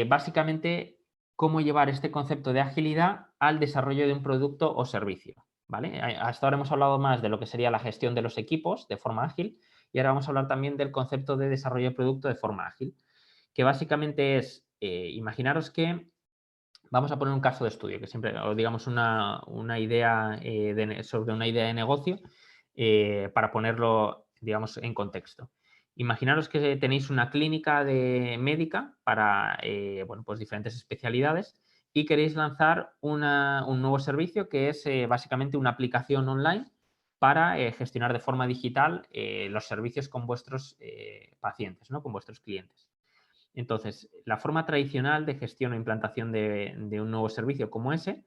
básicamente cómo llevar este concepto de agilidad al desarrollo de un producto o servicio. ¿vale? Hasta ahora hemos hablado más de lo que sería la gestión de los equipos de forma ágil y ahora vamos a hablar también del concepto de desarrollo de producto de forma ágil, que básicamente es, imaginaros que vamos a poner un caso de estudio, que siempre, o digamos una idea sobre una idea de negocio para ponerlo, digamos, en contexto. Imaginaros que tenéis una clínica médica para bueno, pues diferentes especialidades y queréis lanzar un nuevo servicio que es básicamente una aplicación online para gestionar de forma digital los servicios con vuestros pacientes, ¿no? Con vuestros clientes. Entonces, la forma tradicional de gestión o implantación de un nuevo servicio como ese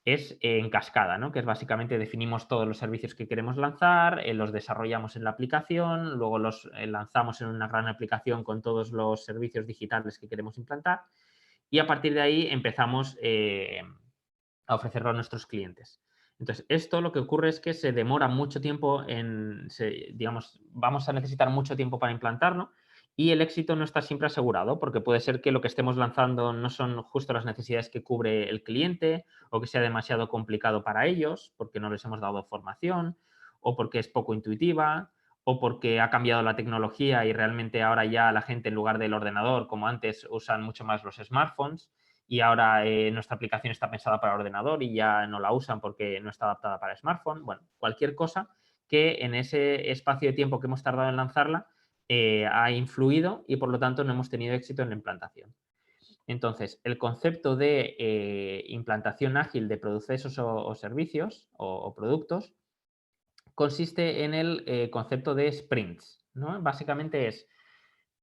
es en cascada, ¿no? Que es básicamente definimos todos los servicios que queremos lanzar, los desarrollamos en la aplicación, luego los lanzamos en una gran aplicación con todos los servicios digitales que queremos implantar y a partir de ahí empezamos a ofrecerlo a nuestros clientes. Entonces, esto lo que ocurre es que se demora mucho tiempo digamos, vamos a necesitar mucho tiempo para implantarlo y el éxito no está siempre asegurado porque puede ser que lo que estemos lanzando no son justo las necesidades que cubre el cliente o que sea demasiado complicado para ellos porque no les hemos dado formación o porque es poco intuitiva o porque ha cambiado la tecnología y realmente ahora ya la gente en lugar del ordenador, como antes, usan mucho más los smartphones y ahora nuestra aplicación está pensada para ordenador y ya no la usan porque no está adaptada para smartphone. Bueno, cualquier cosa que en ese espacio de tiempo que hemos tardado en lanzarla ha influido y por lo tanto no hemos tenido éxito en la implantación. Entonces, el concepto de implantación ágil de procesos o servicios o productos consiste en el concepto de sprints, ¿no? Básicamente es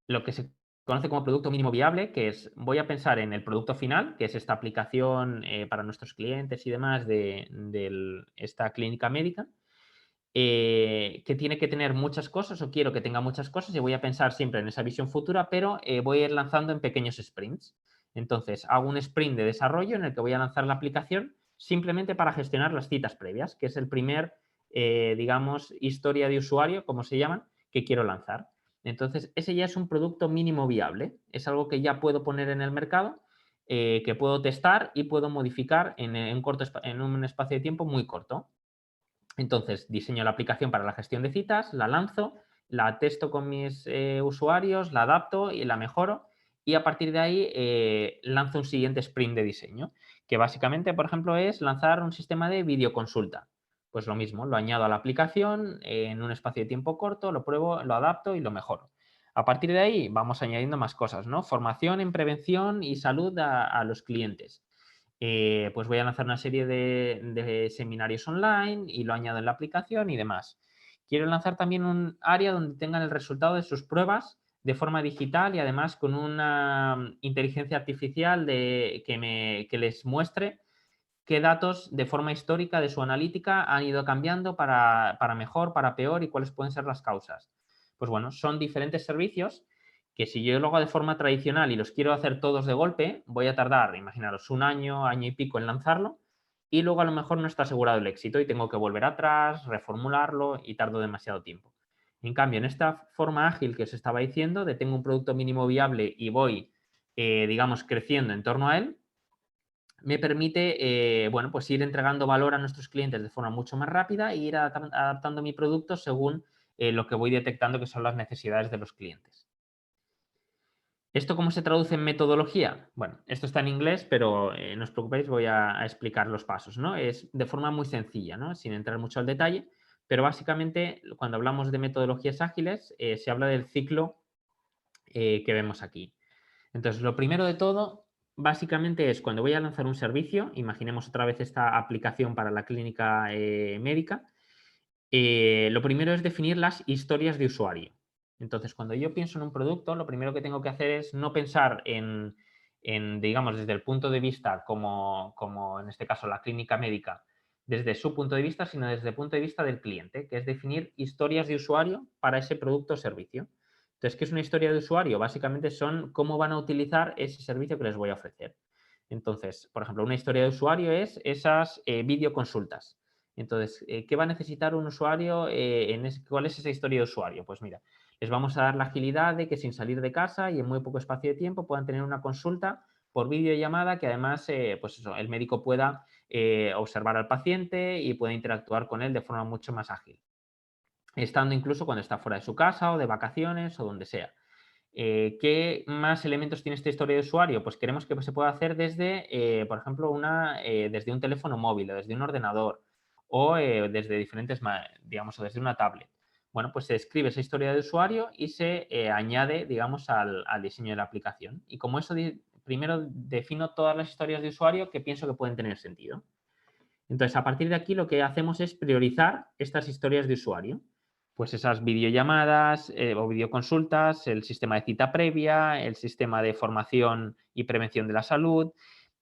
lo que se conoce como producto mínimo viable, que es, voy a pensar en el producto final, que es esta aplicación para nuestros clientes y demás de esta clínica médica, que tiene que tener muchas cosas o quiero que tenga muchas cosas y voy a pensar siempre en esa visión futura, pero voy a ir lanzando en pequeños sprints. Entonces, hago un sprint de desarrollo en el que voy a lanzar la aplicación simplemente para gestionar las citas previas, que es el primer, digamos, historia de usuario, como se llaman, que quiero lanzar. Entonces, ese ya es un producto mínimo viable, es algo que ya puedo poner en el mercado, que puedo testar y puedo modificar en un espacio de tiempo muy corto. Entonces, diseño la aplicación para la gestión de citas, la lanzo, la testo con mis usuarios, la adapto y la mejoro y a partir de ahí lanzo un siguiente sprint de diseño, que básicamente, por ejemplo, es lanzar un sistema de videoconsulta. Pues lo mismo, lo añado a la aplicación en un espacio de tiempo corto, lo pruebo, lo adapto y lo mejoro. A partir de ahí vamos añadiendo más cosas, ¿no? Formación en prevención y salud a los clientes. Pues voy a lanzar una serie de seminarios online y lo añado en la aplicación y demás. Quiero lanzar también un área donde tengan el resultado de sus pruebas de forma digital y además con una inteligencia artificial que les muestre qué datos de forma histórica de su analítica han ido cambiando para mejor, para peor y cuáles pueden ser las causas. Pues bueno, son diferentes servicios que si yo lo hago de forma tradicional y los quiero hacer todos de golpe, voy a tardar, imaginaros, un año, año y pico en lanzarlo y luego a lo mejor no está asegurado el éxito y tengo que volver atrás, reformularlo y tardo demasiado tiempo. En cambio, en esta forma ágil que os estaba diciendo, de tengo un producto mínimo viable y voy, digamos, creciendo en torno a él, me permite, bueno, pues ir entregando valor a nuestros clientes de forma mucho más rápida e ir adaptando mi producto según lo que voy detectando que son las necesidades de los clientes. ¿Esto cómo se traduce en metodología? Bueno, esto está en inglés, pero no os preocupéis, voy a explicar los pasos, ¿no? Es de forma muy sencilla, ¿no? Sin entrar mucho al detalle, pero básicamente cuando hablamos de metodologías ágiles, se habla del ciclo que vemos aquí. Entonces, lo primero de todo, básicamente es cuando voy a lanzar un servicio, imaginemos otra vez esta aplicación para la clínica médica, lo primero es definir las historias de usuario. Entonces, cuando yo pienso en un producto, lo primero que tengo que hacer es no pensar digamos, desde el punto de vista como en este caso la clínica médica, desde su punto de vista, sino desde el punto de vista del cliente, que es definir historias de usuario para ese producto o servicio. Entonces, ¿qué es una historia de usuario? Básicamente son cómo van a utilizar ese servicio que les voy a ofrecer. Entonces, por ejemplo, una historia de usuario es esas videoconsultas. Entonces, ¿qué va a necesitar un usuario? ¿Cuál es esa historia de usuario? Pues mira, les vamos a dar la agilidad de que sin salir de casa y en muy poco espacio de tiempo puedan tener una consulta por videollamada que además, pues eso, el médico pueda observar al paciente y puede interactuar con él de forma mucho más ágil, estando incluso cuando está fuera de su casa o de vacaciones o donde sea. ¿Qué más elementos tiene esta historia de usuario? Pues queremos que se pueda hacer desde, por ejemplo, desde un teléfono móvil o desde un ordenador o desde diferentes, digamos, o desde una tablet. Bueno, pues se escribe esa historia de usuario y se añade, digamos, al diseño de la aplicación. Y como eso, primero defino todas las historias de usuario que pienso que pueden tener sentido. Entonces, a partir de aquí lo que hacemos es priorizar estas historias de usuario. Pues esas videollamadas o videoconsultas, el sistema de cita previa, el sistema de formación y prevención de la salud,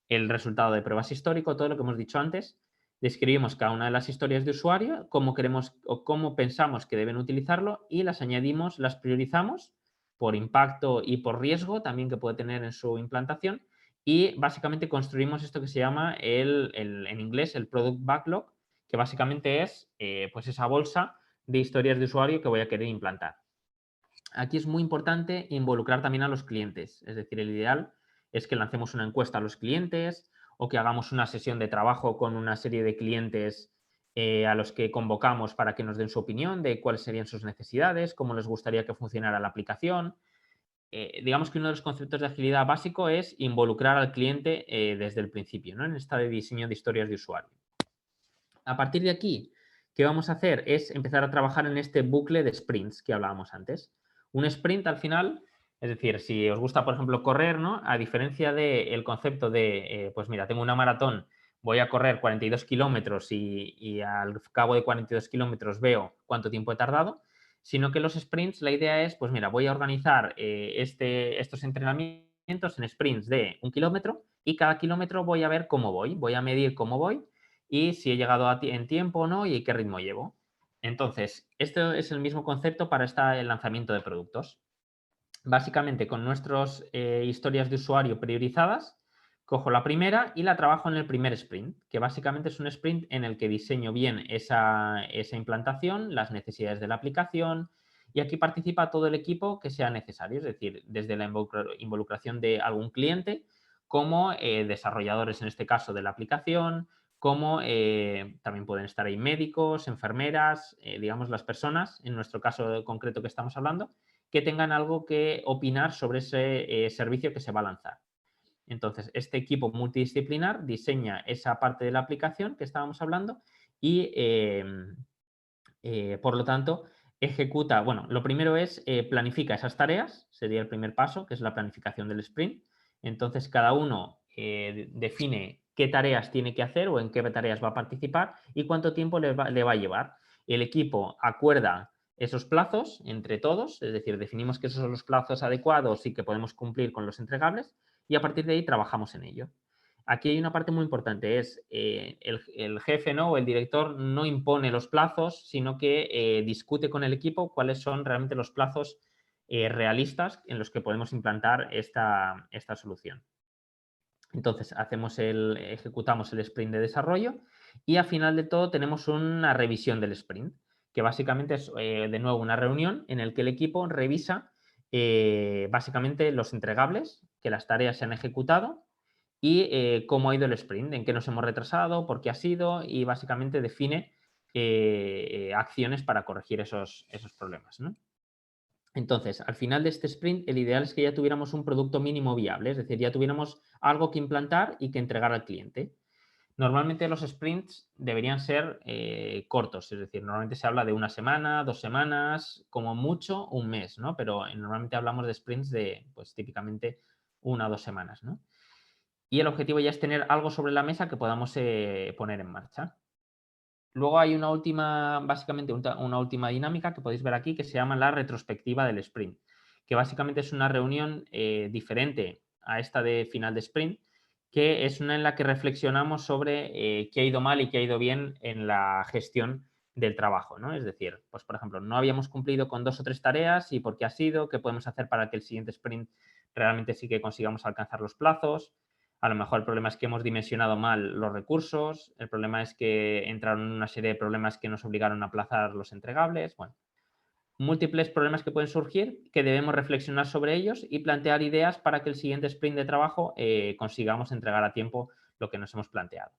el resultado de pruebas histórico, todo lo que hemos dicho antes. Describimos cada una de las historias de usuario, cómo queremos o cómo pensamos que deben utilizarlo y las añadimos, las priorizamos por impacto y por riesgo también que puede tener en su implantación. Y básicamente construimos esto que se llama en inglés el Product Backlog, que básicamente es pues esa bolsa de historias de usuario que voy a querer implantar. Aquí es muy importante involucrar también a los clientes, es decir, el ideal es que lancemos una encuesta a los clientes o que hagamos una sesión de trabajo con una serie de clientes a los que convocamos para que nos den su opinión de cuáles serían sus necesidades, cómo les gustaría que funcionara la aplicación. Digamos que uno de los conceptos de agilidad básico es involucrar al cliente desde el principio, ¿no? En esta de diseño de historias de usuario. A partir de aquí, ¿qué vamos a hacer? Es empezar a trabajar en este bucle de sprints que hablábamos antes. Un sprint al final, es decir, si os gusta, por ejemplo, correr, ¿no? A diferencia del concepto de, pues mira, tengo una maratón, voy a correr 42 kilómetros y al cabo de 42 kilómetros veo cuánto tiempo he tardado, sino que los sprints, la idea es, pues mira, voy a organizar estos entrenamientos en sprints de 1 kilómetro y cada kilómetro voy a ver cómo voy a medir cómo voy y si he llegado en tiempo o no y qué ritmo llevo. Entonces, esto es el mismo concepto para el lanzamiento de productos. Básicamente, con nuestras historias de usuario priorizadas, cojo la primera y la trabajo en el primer sprint, que básicamente es un sprint en el que diseño bien esa implantación, las necesidades de la aplicación, y aquí participa todo el equipo que sea necesario, es decir, desde la involucración de algún cliente, como desarrolladores, en este caso, de la aplicación, como también pueden estar ahí médicos, enfermeras, digamos, las personas, en nuestro caso concreto que estamos hablando, que tengan algo que opinar sobre ese servicio que se va a lanzar. Entonces, este equipo multidisciplinar diseña esa parte de la aplicación que estábamos hablando y, por lo tanto, ejecuta, bueno, lo primero es planifica esas tareas, sería el primer paso, que es la planificación del sprint. Entonces, cada uno define qué tareas tiene que hacer o en qué tareas va a participar y cuánto tiempo le va a llevar. El equipo acuerda esos plazos entre todos, es decir, definimos que esos son los plazos adecuados y que podemos cumplir con los entregables y a partir de ahí trabajamos en ello. Aquí hay una parte muy importante, es el jefe, ¿no? O el director no impone los plazos, sino que discute con el equipo cuáles son realmente los plazos realistas en los que podemos implantar esta solución. Entonces, ejecutamos el sprint de desarrollo y al final de todo tenemos una revisión del sprint, que básicamente es, de nuevo, una reunión en la que el equipo revisa básicamente los entregables, que las tareas se han ejecutado y cómo ha ido el sprint, en qué nos hemos retrasado, por qué ha sido y básicamente define acciones para corregir esos problemas, ¿no? Entonces, al final de este sprint, el ideal es que ya tuviéramos un producto mínimo viable, es decir, ya tuviéramos algo que implantar y que entregar al cliente. Normalmente los sprints deberían ser cortos, es decir, normalmente se habla de una semana, 2 semanas, como mucho un mes, ¿no? Pero normalmente hablamos de sprints de, pues típicamente 1 o 2 semanas, ¿no? Y el objetivo ya es tener algo sobre la mesa que podamos poner en marcha. Luego hay básicamente una última dinámica que podéis ver aquí que se llama la retrospectiva del sprint, que básicamente es una reunión diferente a esta de final de sprint, que es una en la que reflexionamos sobre qué ha ido mal y qué ha ido bien en la gestión del trabajo, ¿no? Es decir, pues por ejemplo, no habíamos cumplido con 2 o 3 tareas y por qué ha sido, qué podemos hacer para que el siguiente sprint realmente sí que consigamos alcanzar los plazos. A lo mejor el problema es que hemos dimensionado mal los recursos, el problema es que entraron una serie de problemas que nos obligaron a aplazar los entregables. Bueno, múltiples problemas que pueden surgir que debemos reflexionar sobre ellos y plantear ideas para que el siguiente sprint de trabajo consigamos entregar a tiempo lo que nos hemos planteado.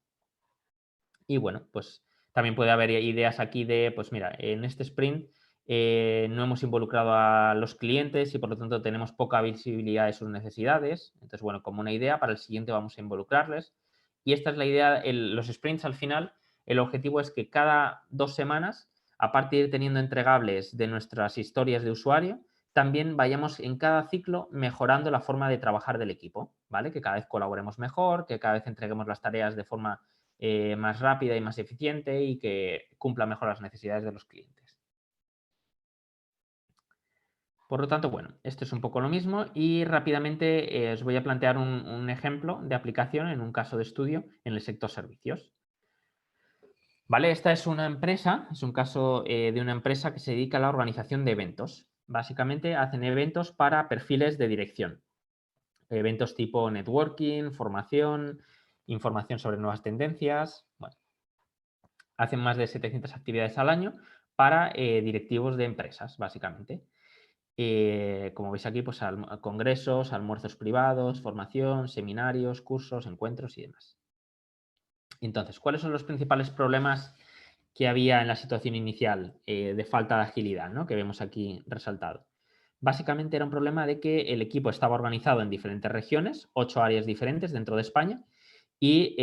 Y bueno, pues también puede haber ideas aquí de, pues mira, en este sprint no hemos involucrado a los clientes y por lo tanto tenemos poca visibilidad de sus necesidades. Entonces, bueno, como una idea, para el siguiente vamos a involucrarles. Y esta es la idea, los sprints al final, el objetivo es que cada 2 semanas, aparte de ir teniendo entregables de nuestras historias de usuario, también vayamos en cada ciclo mejorando la forma de trabajar del equipo, ¿vale? Que cada vez colaboremos mejor, que cada vez entreguemos las tareas de forma más rápida y más eficiente y que cumpla mejor las necesidades de los clientes. Por lo tanto, bueno, esto es un poco lo mismo y rápidamente os voy a plantear un ejemplo de aplicación en un caso de estudio en el sector servicios. ¿Vale? Esta es una empresa, es un caso de una empresa que se dedica a la organización de eventos. Básicamente hacen eventos para perfiles de dirección. Eventos tipo networking, formación, información sobre nuevas tendencias. Bueno, hacen más de 700 actividades al año para directivos de empresas, básicamente. Como veis aquí, pues congresos, almuerzos privados, formación, seminarios, cursos, encuentros y demás. Entonces, ¿cuáles son los principales problemas que había en la situación inicial de falta de agilidad, ¿no? Que vemos aquí resaltado? Básicamente era un problema de que el equipo estaba organizado en diferentes regiones, 8 áreas diferentes dentro de España, y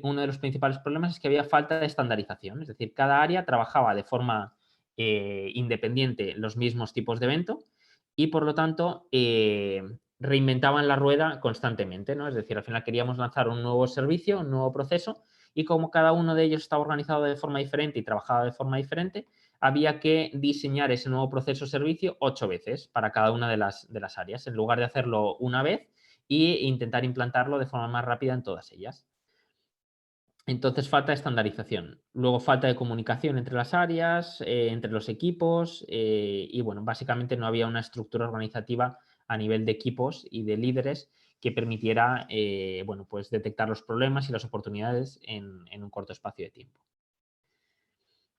uno de los principales problemas es que había falta de estandarización, es decir, cada área trabajaba de forma independiente los mismos tipos de evento y por lo tanto reinventaban la rueda constantemente, ¿no? Es decir, al final queríamos lanzar un nuevo servicio, un nuevo proceso y como cada uno de ellos estaba organizado de forma diferente y trabajaba de forma diferente, había que diseñar ese nuevo proceso o servicio 8 veces para cada una de las áreas, en lugar de hacerlo una vez e intentar implantarlo de forma más rápida en todas ellas. Entonces, falta de estandarización. Luego, falta de comunicación entre las áreas, entre los equipos y, bueno, básicamente no había una estructura organizativa a nivel de equipos y de líderes que permitiera, bueno, pues detectar los problemas y las oportunidades en un corto espacio de tiempo.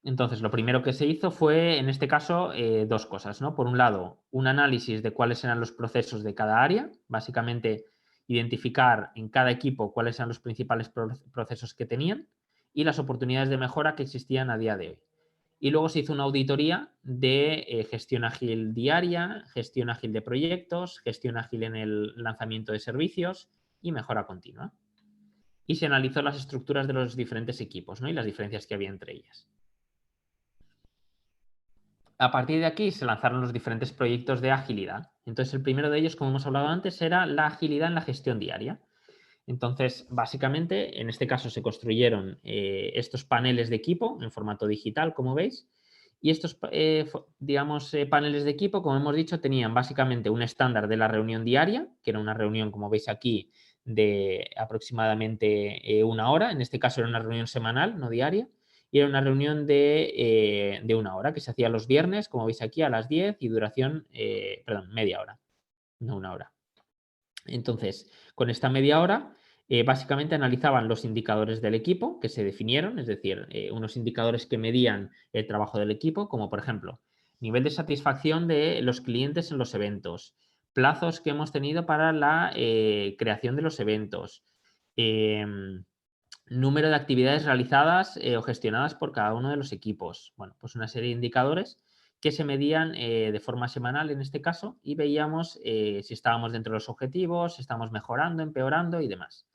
Entonces, lo primero que se hizo fue, en este caso, 2 cosas, ¿no? Por un lado, un análisis de cuáles eran los procesos de cada área, básicamente identificar en cada equipo cuáles eran los principales procesos que tenían y las oportunidades de mejora que existían a día de hoy. Y luego se hizo una auditoría de gestión ágil diaria, gestión ágil de proyectos, gestión ágil en el lanzamiento de servicios y mejora continua. Y se analizó las estructuras de los diferentes equipos, ¿no? Y las diferencias que había entre ellas. A partir de aquí se lanzaron los diferentes proyectos de agilidad. Entonces, el primero de ellos, como hemos hablado antes, era la agilidad en la gestión diaria. Entonces, básicamente, en este caso se construyeron estos paneles de equipo en formato digital, como veis, y estos, digamos, paneles de equipo, como hemos dicho, tenían básicamente un estándar de la reunión diaria, que era una reunión, como veis aquí, de aproximadamente 1 hora. En este caso era una reunión semanal, no diaria, y era una reunión de 1 hora, que se hacía los viernes, como veis aquí, a las 10 y duración, perdón, media hora, no 1 hora. Entonces, con esta media hora, básicamente analizaban los indicadores del equipo que se definieron, es decir, unos indicadores que medían el trabajo del equipo, como por ejemplo, nivel de satisfacción de los clientes en los eventos, plazos que hemos tenido para la creación de los eventos, número de actividades realizadas o gestionadas por cada uno de los equipos. Bueno, pues una serie de indicadores que se medían de forma semanal en este caso y veíamos si estábamos dentro de los objetivos, si estábamos mejorando, empeorando y demás.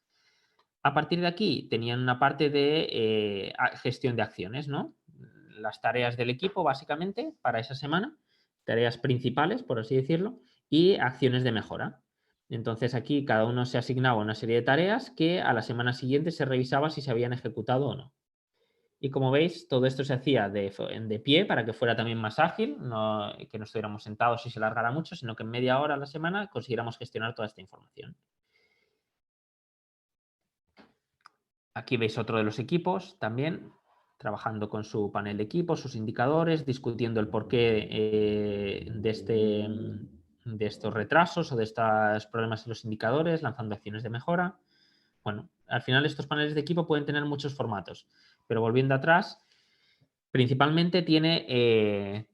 A partir de aquí tenían una parte de gestión de acciones, ¿no? Las tareas del equipo básicamente para esa semana, tareas principales, por así decirlo, y acciones de mejora. Entonces aquí cada uno se asignaba una serie de tareas que a la semana siguiente se revisaba si se habían ejecutado o no. Y como veis, todo esto se hacía de pie para que fuera también más ágil, no, que no estuviéramos sentados y se largara mucho, sino que en media hora a la semana consiguiéramos gestionar toda esta información. Aquí veis otro de los equipos también, trabajando con su panel de equipos, sus indicadores, discutiendo el porqué de estos retrasos o de estos problemas en los indicadores, lanzando acciones de mejora. Bueno, al final estos paneles de equipo pueden tener muchos formatos, pero volviendo atrás, principalmente tiene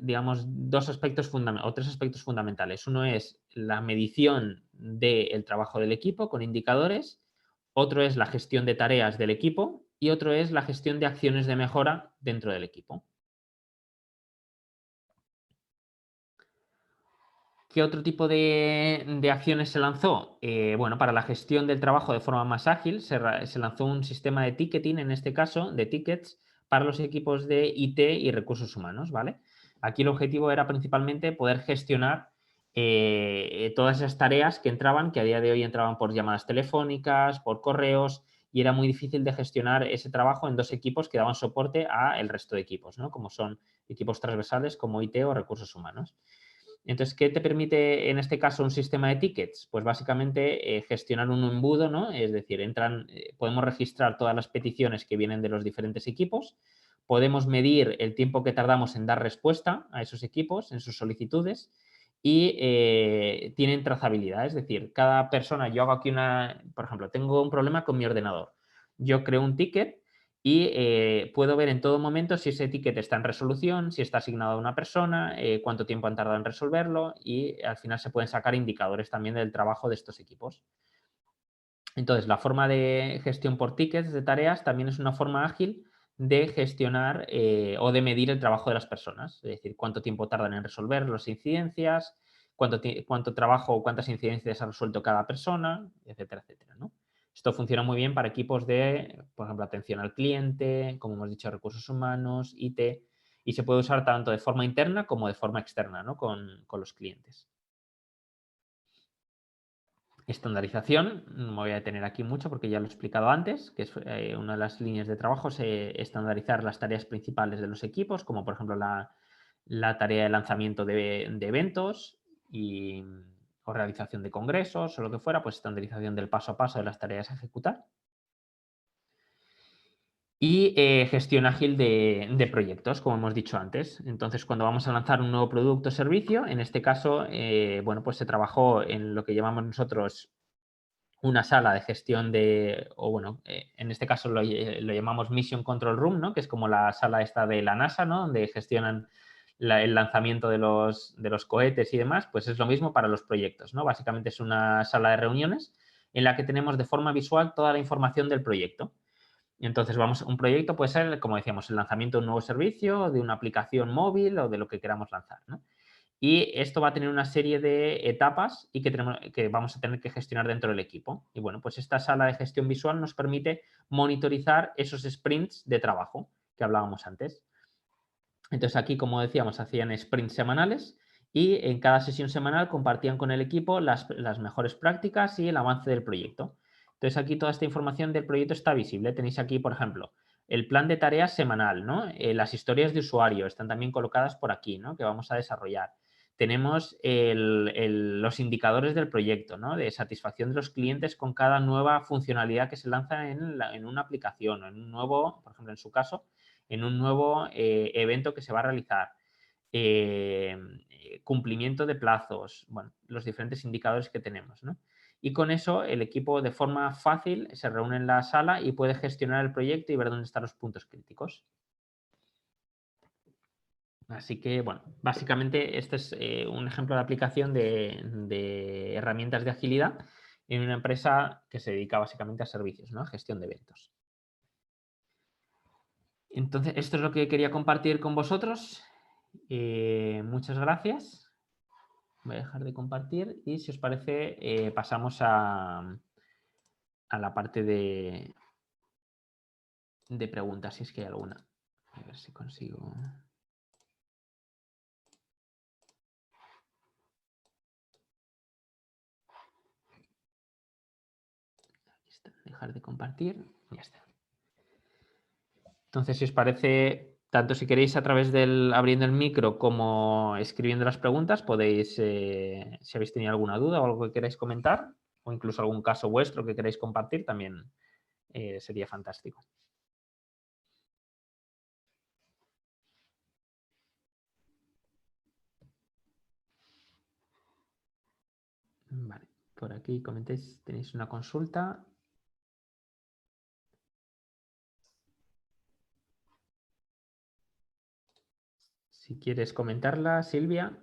digamos, tres aspectos fundamentales. Uno es la medición del trabajo del equipo con indicadores. Otro es la gestión de tareas del equipo, y otro es la gestión de acciones de mejora dentro del equipo. ¿Qué otro tipo de acciones se lanzó? Bueno, para la gestión del trabajo de forma más ágil se lanzó un sistema de ticketing, en este caso, de tickets para los equipos de IT y recursos humanos, ¿vale? Aquí el objetivo era principalmente poder gestionar todas esas tareas que entraban, que a día de hoy entraban por llamadas telefónicas, por correos, y era muy difícil de gestionar ese trabajo en dos equipos que daban soporte al resto de equipos, ¿no? Como son equipos transversales como IT o recursos humanos. Entonces, ¿qué te permite en este caso un sistema de tickets? Pues básicamente gestionar un embudo, ¿no? Es decir, podemos registrar todas las peticiones que vienen de los diferentes equipos, podemos medir el tiempo que tardamos en dar respuesta a esos equipos, en sus solicitudes, y tienen trazabilidad. Es decir, cada persona, yo hago aquí por ejemplo, tengo un problema con mi ordenador. Yo creo un ticket y puedo ver en todo momento si ese ticket está en resolución, si está asignado a una persona, cuánto tiempo han tardado en resolverlo, y al final se pueden sacar indicadores también del trabajo de estos equipos. Entonces, la forma de gestión por tickets de tareas también es una forma ágil de gestionar o de medir el trabajo de las personas, es decir, cuánto tiempo tardan en resolver las incidencias, cuánto trabajo o cuántas incidencias ha resuelto cada persona, etcétera, etcétera, ¿no? Esto funciona muy bien para equipos de, por ejemplo, atención al cliente, como hemos dicho, recursos humanos, IT, y se puede usar tanto de forma interna como de forma externa, ¿no? con los clientes. Estandarización, no me voy a detener aquí mucho porque ya lo he explicado antes, que es una de las líneas de trabajo, es estandarizar las tareas principales de los equipos, como por ejemplo la tarea de lanzamiento de eventos o realización de congresos o lo que fuera, pues estandarización del paso a paso de las tareas a ejecutar. Y gestión ágil de proyectos, como hemos dicho antes. Entonces, cuando vamos a lanzar un nuevo producto o servicio, en este caso, bueno, pues se trabajó en lo que llamamos nosotros una sala de gestión en este caso lo llamamos Mission Control Room, ¿no? Que es como la sala esta de la NASA, ¿no? Donde gestionan el lanzamiento de los cohetes y demás, pues es lo mismo para los proyectos, ¿no? Básicamente es una sala de reuniones en la que tenemos de forma visual toda la información del proyecto. Entonces, un proyecto puede ser, como decíamos, el lanzamiento de un nuevo servicio, de una aplicación móvil o de lo que queramos lanzar, ¿no? Y esto va a tener una serie de etapas y que vamos a tener que gestionar dentro del equipo. Y bueno, pues esta sala de gestión visual nos permite monitorizar esos sprints de trabajo que hablábamos antes. Entonces aquí, como decíamos, hacían sprints semanales y en cada sesión semanal compartían con el equipo las mejores prácticas y el avance del proyecto. Entonces aquí toda esta información del proyecto está visible. Tenéis aquí, por ejemplo, el plan de tareas semanal, ¿no? Las historias de usuario están también colocadas por aquí, ¿no? Que vamos a desarrollar. Tenemos los indicadores del proyecto, ¿no? De satisfacción de los clientes con cada nueva funcionalidad que se lanza en una aplicación o en un nuevo, por ejemplo, en su caso, en un nuevo evento que se va a realizar. Cumplimiento de plazos, bueno, los diferentes indicadores que tenemos, ¿no? Y con eso el equipo de forma fácil se reúne en la sala y puede gestionar el proyecto y ver dónde están los puntos críticos. Así que, bueno, básicamente este es un ejemplo de aplicación de herramientas de agilidad en una empresa que se dedica básicamente a servicios, ¿no? A gestión de eventos. Entonces, esto es lo que quería compartir con vosotros. Muchas gracias. Voy a dejar de compartir y si os parece pasamos a la parte de preguntas, si es que hay alguna. A ver si consigo. Aquí está. Dejar de compartir. Ya está. Entonces, si os parece, tanto si queréis a través del abriendo el micro como escribiendo las preguntas, podéis, si habéis tenido alguna duda o algo que queráis comentar, o incluso algún caso vuestro que queráis compartir, también sería fantástico. Vale, por aquí comentéis, tenéis una consulta. Si quieres comentarla, Silvia.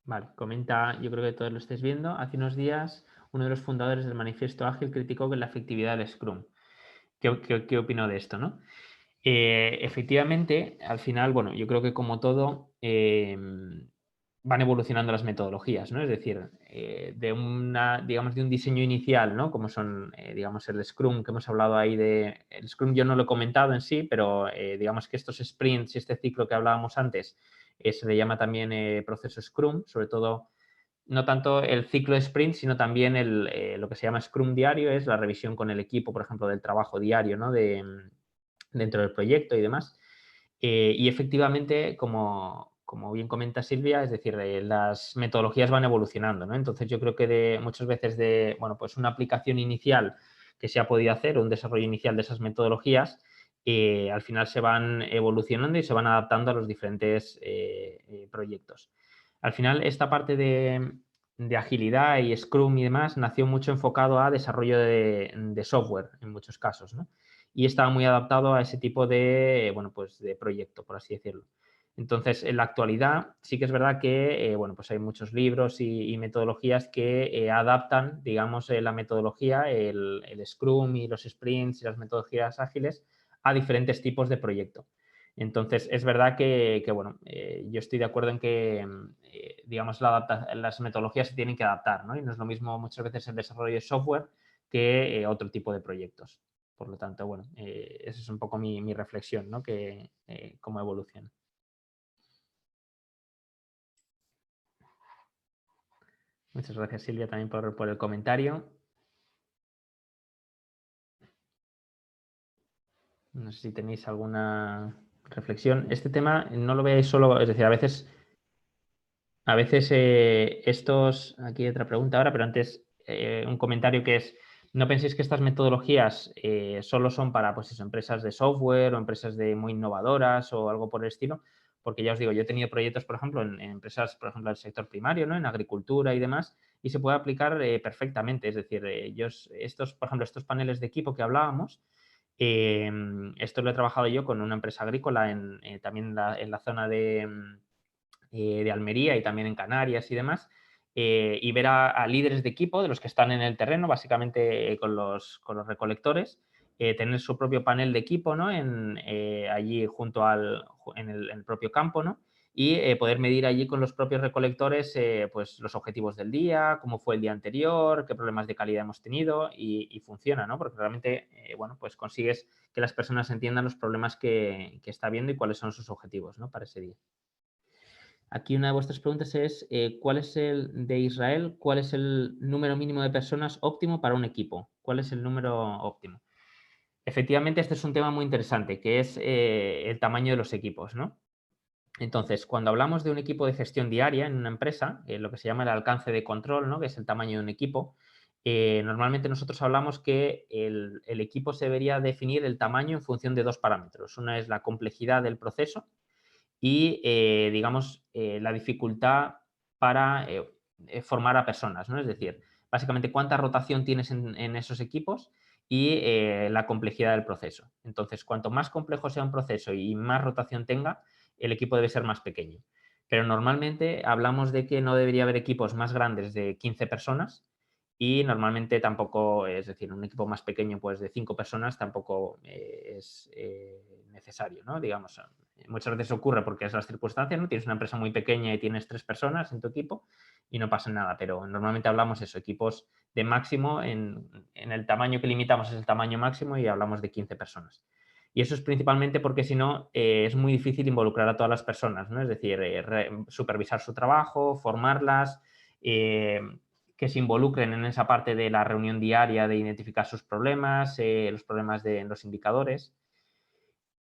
Vale, comenta, yo creo que todos lo estáis viendo. Hace unos días, uno de los fundadores del Manifiesto Ágil criticó que la efectividad del Scrum. ¿Qué opino de esto, no? Efectivamente, al final, bueno, yo creo que como todo, van evolucionando las metodologías, ¿no? Es decir, digamos, de un diseño inicial, ¿no? Como son, digamos, el Scrum, que hemos hablado ahí de... El Scrum yo no lo he comentado en sí, pero digamos que estos sprints y este ciclo que hablábamos antes, se le llama también proceso Scrum, sobre todo no tanto el ciclo de sprint, sino también lo que se llama Scrum diario, es la revisión con el equipo, por ejemplo, del trabajo diario, ¿no? Dentro del proyecto y demás. Y efectivamente, como bien comenta Silvia, es decir, las metodologías van evolucionando, ¿no? Entonces yo creo que muchas veces bueno, pues una aplicación inicial que se ha podido hacer, un desarrollo inicial de esas metodologías, al final se van evolucionando y se van adaptando a los diferentes proyectos. Al final, esta parte de agilidad y Scrum y demás nació mucho enfocado a desarrollo de software en muchos casos, ¿no? Y estaba muy adaptado a ese tipo de, bueno, pues de proyecto, por así decirlo. Entonces, en la actualidad sí que es verdad que, bueno, pues hay muchos libros y metodologías que adaptan, digamos, la metodología, el Scrum y los sprints y las metodologías ágiles a diferentes tipos de proyecto. Entonces, es verdad que bueno, yo estoy de acuerdo en que, digamos, las metodologías se tienen que adaptar, ¿no? Y no es lo mismo muchas veces el desarrollo de software que otro tipo de proyectos. Por lo tanto, bueno, esa es un poco mi reflexión, ¿no? Que cómo evoluciona. Muchas gracias, Silvia, también por el comentario. No sé si tenéis alguna reflexión. Este tema no lo veáis solo, es decir, a veces aquí hay otra pregunta ahora, pero antes un comentario que es, no penséis que estas metodologías solo son para pues eso, empresas de software o empresas muy innovadoras o algo por el estilo, porque ya os digo, yo he tenido proyectos, por ejemplo, en empresas, por ejemplo, del sector primario, ¿no? En agricultura y demás, y se puede aplicar perfectamente. Es decir, por ejemplo, estos paneles de equipo que hablábamos, esto lo he trabajado yo con una empresa agrícola también en la zona de Almería y también en Canarias y demás, y ver a líderes de equipo, de los que están en el terreno, básicamente con los recolectores, tener su propio panel de equipo, ¿no? Allí junto en el propio campo, ¿no? Y poder medir allí con los propios recolectores pues los objetivos del día, cómo fue el día anterior, qué problemas de calidad hemos tenido y funciona, ¿no? Porque realmente, bueno, pues consigues que las personas entiendan los problemas que está viendo y cuáles son sus objetivos, ¿no? Para ese día. Aquí una de vuestras preguntas es, ¿cuál es de Israel? ¿Cuál es el número mínimo de personas óptimo para un equipo? ¿Cuál es el número óptimo? Efectivamente, este es un tema muy interesante, que es el tamaño de los equipos, ¿no? Entonces, cuando hablamos de un equipo de gestión diaria en una empresa, lo que se llama el alcance de control, ¿no? Que es el tamaño de un equipo, normalmente nosotros hablamos que el equipo se debería definir el tamaño en función de dos parámetros. Una es la complejidad del proceso y, digamos, la dificultad para formar a personas, ¿no? Es decir, básicamente cuánta rotación tienes en esos equipos y la complejidad del proceso. Entonces, cuanto más complejo sea un proceso y más rotación tenga, el equipo debe ser más pequeño. Pero normalmente hablamos de que no debería haber equipos más grandes de 15 personas y normalmente tampoco, es decir, un equipo más pequeño pues de 5 personas tampoco es necesario, ¿no? Digamos, muchas veces ocurre porque es las circunstancias, ¿no? Tienes una empresa muy pequeña y tienes 3 personas en tu equipo y no pasa nada, pero normalmente hablamos eso, equipos de máximo, en el tamaño que limitamos es el tamaño máximo y hablamos de 15 personas. Y eso es principalmente porque si no es muy difícil involucrar a todas las personas, ¿no? Es decir, supervisar su trabajo, formarlas, que se involucren en esa parte de la reunión diaria de identificar sus problemas, los problemas de los indicadores.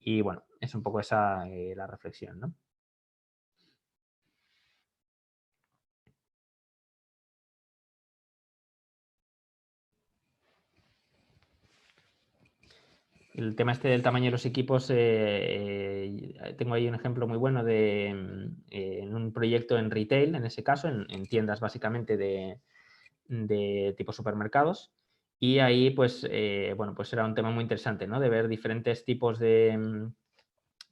Y bueno, es un poco esa la reflexión, ¿no? El tema este del tamaño de los equipos, tengo ahí un ejemplo muy bueno en un proyecto en retail, en ese caso, en tiendas básicamente de tipo supermercados. Y ahí, pues, bueno, pues era un tema muy interesante, ¿no? De ver diferentes tipos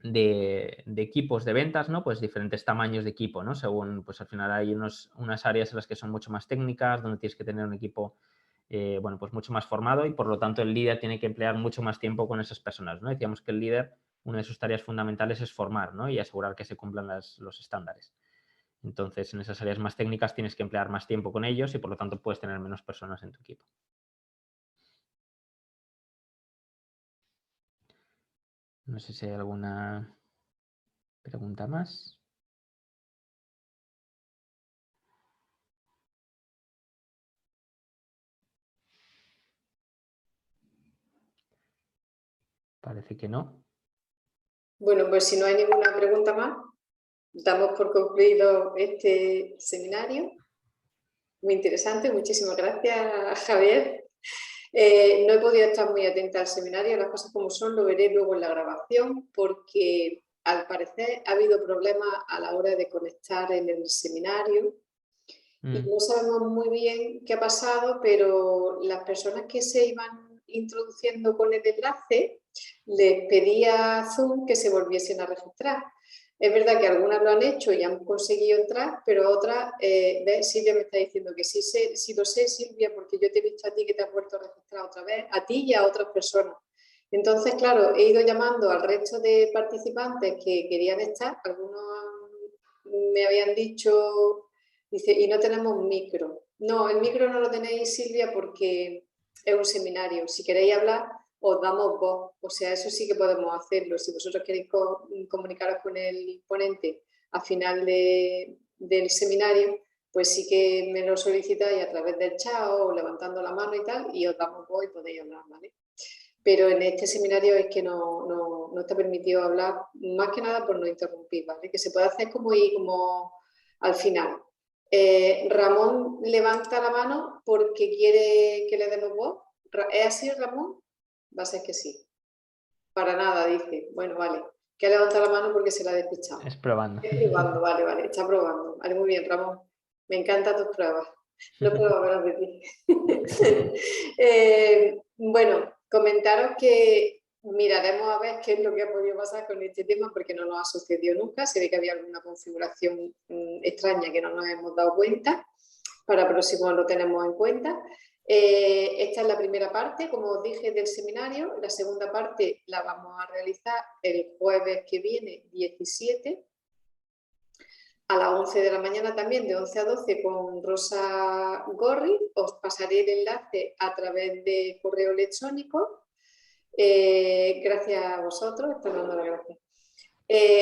de equipos de ventas, ¿no? Pues diferentes tamaños de equipo, ¿no? Según, pues al final hay unas áreas en las que son mucho más técnicas, donde tienes que tener un equipo, bueno, pues mucho más formado y por lo tanto el líder tiene que emplear mucho más tiempo con esas personas, ¿no? Decíamos que el líder, una de sus tareas fundamentales es formar, ¿no? Y asegurar que se cumplan los estándares. Entonces, en esas áreas más técnicas tienes que emplear más tiempo con ellos y por lo tanto puedes tener menos personas en tu equipo. No sé si hay alguna pregunta más. Parece que no. Bueno, pues si no hay ninguna pregunta más, damos por concluido este seminario. Muy interesante, muchísimas gracias, Javier. No he podido estar muy atenta al seminario, las cosas como son, lo veré luego en la grabación, porque al parecer ha habido problemas a la hora de conectar en el seminario y no sabemos muy bien qué ha pasado, pero las personas que se iban introduciendo con el enlace les pedía Zoom que se volviesen a registrar. Es verdad que algunas lo han hecho y han conseguido entrar, pero otras, Silvia me está diciendo que sí, sí lo sé, Silvia, porque yo te he visto a ti que te has vuelto a registrar otra vez, a ti y a otras personas. Entonces, claro, he ido llamando al resto de participantes que querían estar, algunos me habían dicho, dice, y no tenemos micro. No, el micro no lo tenéis, Silvia, porque es un seminario. Si queréis hablar, os damos voz. O sea, eso sí que podemos hacerlo. Si vosotros queréis comunicaros con el ponente a final del seminario, pues sí que me lo solicitáis a través del chat o levantando la mano y tal, y os damos voz y podéis hablar, ¿vale? Pero en este seminario es que no está permitido hablar, más que nada por no interrumpir, ¿vale? Que se puede hacer como al final. Ramón levanta la mano porque quiere que le demos voz. ¿Es así, Ramón? Va a ser que sí. Para nada, dice. Bueno, vale. Que levanta la mano porque se la ha despistado. Es probando. Es probando, vale. Está probando. Vale, muy bien, Ramón. Me encantan tus pruebas. No puedo hablar de ti. Bueno, comentaros que miraremos a ver qué es lo que ha podido pasar con este tema porque no nos ha sucedido nunca. Se ve que había alguna configuración extraña que no nos hemos dado cuenta. Para próximo lo tenemos en cuenta. Esta es la primera parte, como os dije, del seminario. La segunda parte la vamos a realizar el jueves que viene, 17, a las 11 de la mañana también, de 11 a 12, con Rosa Gorri. Os pasaré el enlace a través de correo electrónico. Gracias a vosotros, estoy dando las gracias.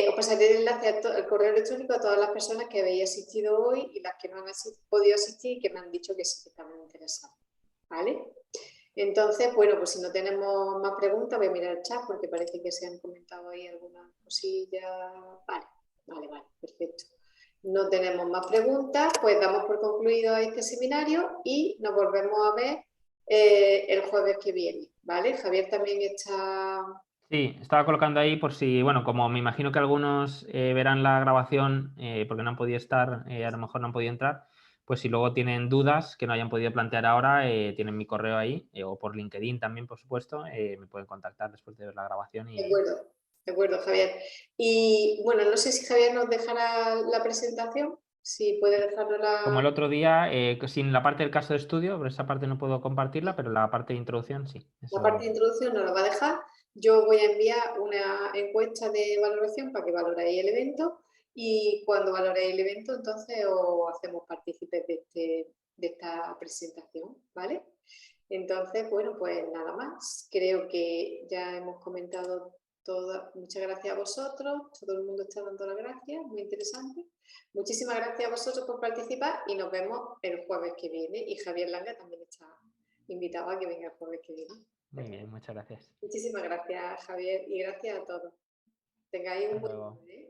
Os pasaré el enlace al correo electrónico a todas las personas que habéis asistido hoy y las que no han podido asistir y que me han dicho que sí que estaban interesadas. ¿Vale? Entonces, bueno, pues si no tenemos más preguntas, voy a mirar el chat porque parece que se han comentado ahí algunas cosillas. Vale, perfecto. No tenemos más preguntas, pues damos por concluido este seminario y nos volvemos a ver el jueves que viene, ¿vale? Javier también está... Sí, estaba colocando ahí por si, bueno, como me imagino que algunos verán la grabación porque no han podido estar, a lo mejor no han podido entrar, pues si luego tienen dudas que no hayan podido plantear ahora, tienen mi correo ahí o por LinkedIn también, por supuesto, me pueden contactar después de ver la grabación. De acuerdo, Javier. Y bueno, no sé si Javier nos dejará la presentación, si puede dejarlo Como el otro día, sin la parte del caso de estudio, pero esa parte no puedo compartirla, pero la parte de introducción sí. La parte de introducción nos la va a dejar. Yo voy a enviar una encuesta de valoración para que valoréis el evento y cuando valoréis el evento, entonces os hacemos partícipes de esta presentación, ¿vale? Entonces, bueno, pues nada más. Creo que ya hemos comentado todo. Muchas gracias a vosotros. Todo el mundo está dando las gracias. Muy interesante. Muchísimas gracias a vosotros por participar y nos vemos el jueves que viene. Y Javier Langa también está invitado a que venga el jueves que viene. Muy bien, muchas gracias. Muchísimas gracias, Javier, y gracias a todos. Tengáis un buen día.